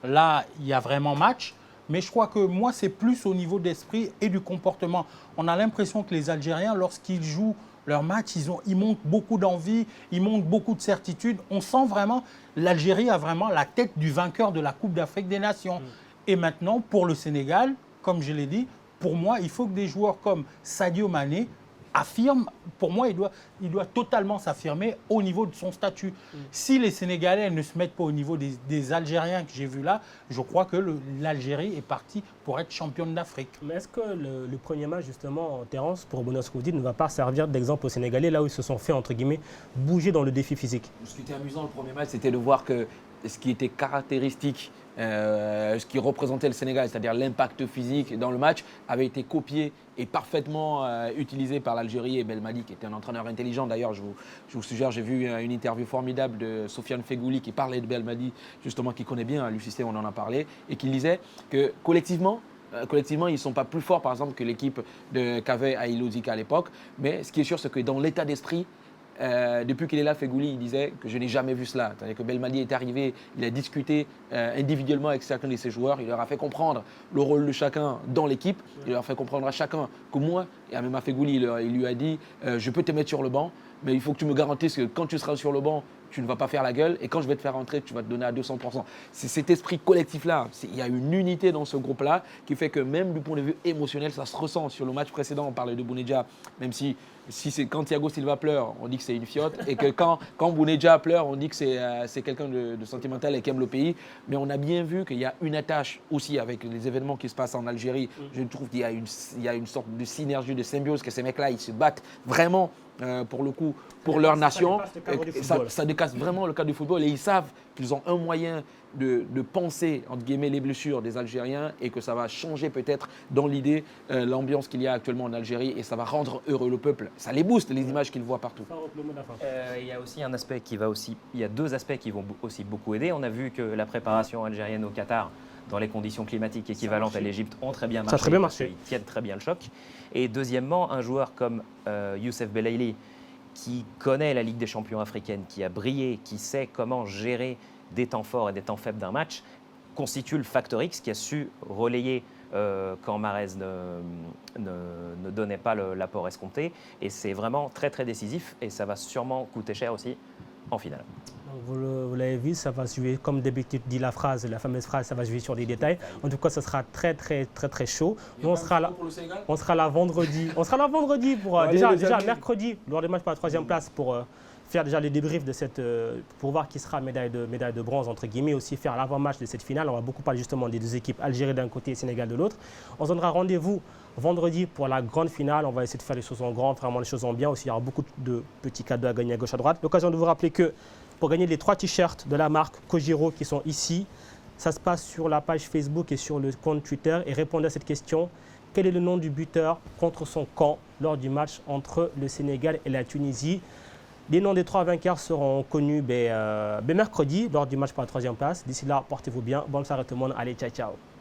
là, il y a vraiment match. Mais je crois que moi, c'est plus au niveau d'esprit et du comportement. On a l'impression que les Algériens, lorsqu'ils jouent leur match, ils montrent beaucoup d'envie, ils montrent beaucoup de certitude. On sent vraiment, l'Algérie a vraiment la tête du vainqueur de la Coupe d'Afrique des Nations. Et maintenant, pour le Sénégal, comme je l'ai dit, pour moi, il faut que des joueurs comme Sadio Mané affirment. Pour moi, il doit totalement s'affirmer au niveau de son statut. Si les Sénégalais ne se mettent pas au niveau des Algériens que j'ai vus là, je crois que l'Algérie est partie pour être championne d'Afrique. Mais est-ce que le premier match, justement, Terence, pour Bonos Koudi, ne va pas servir d'exemple aux Sénégalais, là où ils se sont fait, entre guillemets, bouger dans le défi physique? Ce qui était amusant le premier match, c'était de voir que ce qui était caractéristique, ce qui représentait le Sénégal, c'est-à-dire l'impact physique dans le match, avait été copié et parfaitement utilisé par l'Algérie et Belmadi, qui était un entraîneur intelligent. D'ailleurs, je vous suggère, j'ai vu une interview formidable de Sofiane Fegouli qui parlait de Belmadi, justement, qui connaît bien l'UCC, on en a parlé, et qui disait que collectivement, ils ne sont pas plus forts, par exemple, que l'équipe qu'avait Aïlo Zika à l'époque. Mais ce qui est sûr, c'est que dans l'état d'esprit, depuis qu'il est là, Fegouli, il disait que je n'ai jamais vu cela. C'est-à-dire que Belmadi est arrivé, il a discuté individuellement avec chacun de ses joueurs, il leur a fait comprendre le rôle de chacun dans l'équipe, il leur a fait comprendre à chacun que moi, et même à Fegouli, il lui a dit je peux te mettre sur le banc, mais il faut que tu me garantisses que quand tu seras sur le banc, tu ne vas pas faire la gueule. Et quand je vais te faire rentrer, tu vas te donner à 200%. C'est cet esprit collectif-là. Il y a une unité dans ce groupe-là qui fait que même du point de vue émotionnel, ça se ressent. Sur le match précédent, on parlait de Bounedjah, même si c'est quand Thiago Silva pleure, on dit que c'est une fiotte. Et que quand Bounedjah pleure, on dit que c'est quelqu'un de sentimental et qui aime le pays. Mais on a bien vu qu'il y a une attache aussi avec les événements qui se passent en Algérie. Je trouve qu'il y a une sorte de synergie, de symbiose, que ces mecs-là, ils se battent vraiment pour le coup, pour leur nation. Ça décasse vraiment le cadre du football et ils savent qu'ils ont un moyen de penser, entre guillemets, les blessures des Algériens et que ça va changer peut-être dans l'idée l'ambiance qu'il y a actuellement en Algérie et ça va rendre heureux le peuple. Ça les booste, les images qu'ils voient partout. Il y a aussi un aspect il y a deux aspects qui vont aussi beaucoup aider. On a vu que la préparation algérienne au Qatar, dans les conditions climatiques équivalentes à l'Égypte, ont très bien marché. Ça a très bien marché. Ils tiennent très bien le choc. Et deuxièmement, un joueur comme Youssef Belaïli, qui connaît la Ligue des champions africaine, qui a brillé, qui sait comment gérer des temps forts et des temps faibles d'un match, constitue le facteur X qui a su relayer quand Mahrez ne donnait pas l'apport escompté. Et c'est vraiment très très décisif et ça va sûrement coûter cher aussi en finale. Vous l'avez vu, ça va se jouer, comme d'habitude dit la fameuse phrase, ça va se jouer sur des détails. En tout cas, ça sera très très très très chaud. Nous, on sera là vendredi. On sera là vendredi pour déjà mercredi, lors des matchs pour la 3e place, pour faire déjà les débriefs de cette, pour voir qui sera médaille de bronze entre guillemets, aussi faire l'avant-match de cette finale. On va beaucoup parler justement des deux équipes, Algérie d'un côté et Sénégal de l'autre. On se donnera rendez-vous vendredi pour la grande finale. On va essayer de faire les choses en grand, vraiment les choses en bien. Aussi, il y aura beaucoup de petits cadeaux à gagner à gauche à droite. L'occasion de vous rappeler que pour gagner les 3 t-shirts de la marque Kojiro qui sont ici, ça se passe sur la page Facebook et sur le compte Twitter. Et répondez à cette question: quel est le nom du buteur contre son camp lors du match entre le Sénégal et la Tunisie? Les noms des 3 vainqueurs seront connus mercredi lors du match pour la 3e place. D'ici là, portez-vous bien. Bonne soirée tout le monde. Allez, ciao, ciao.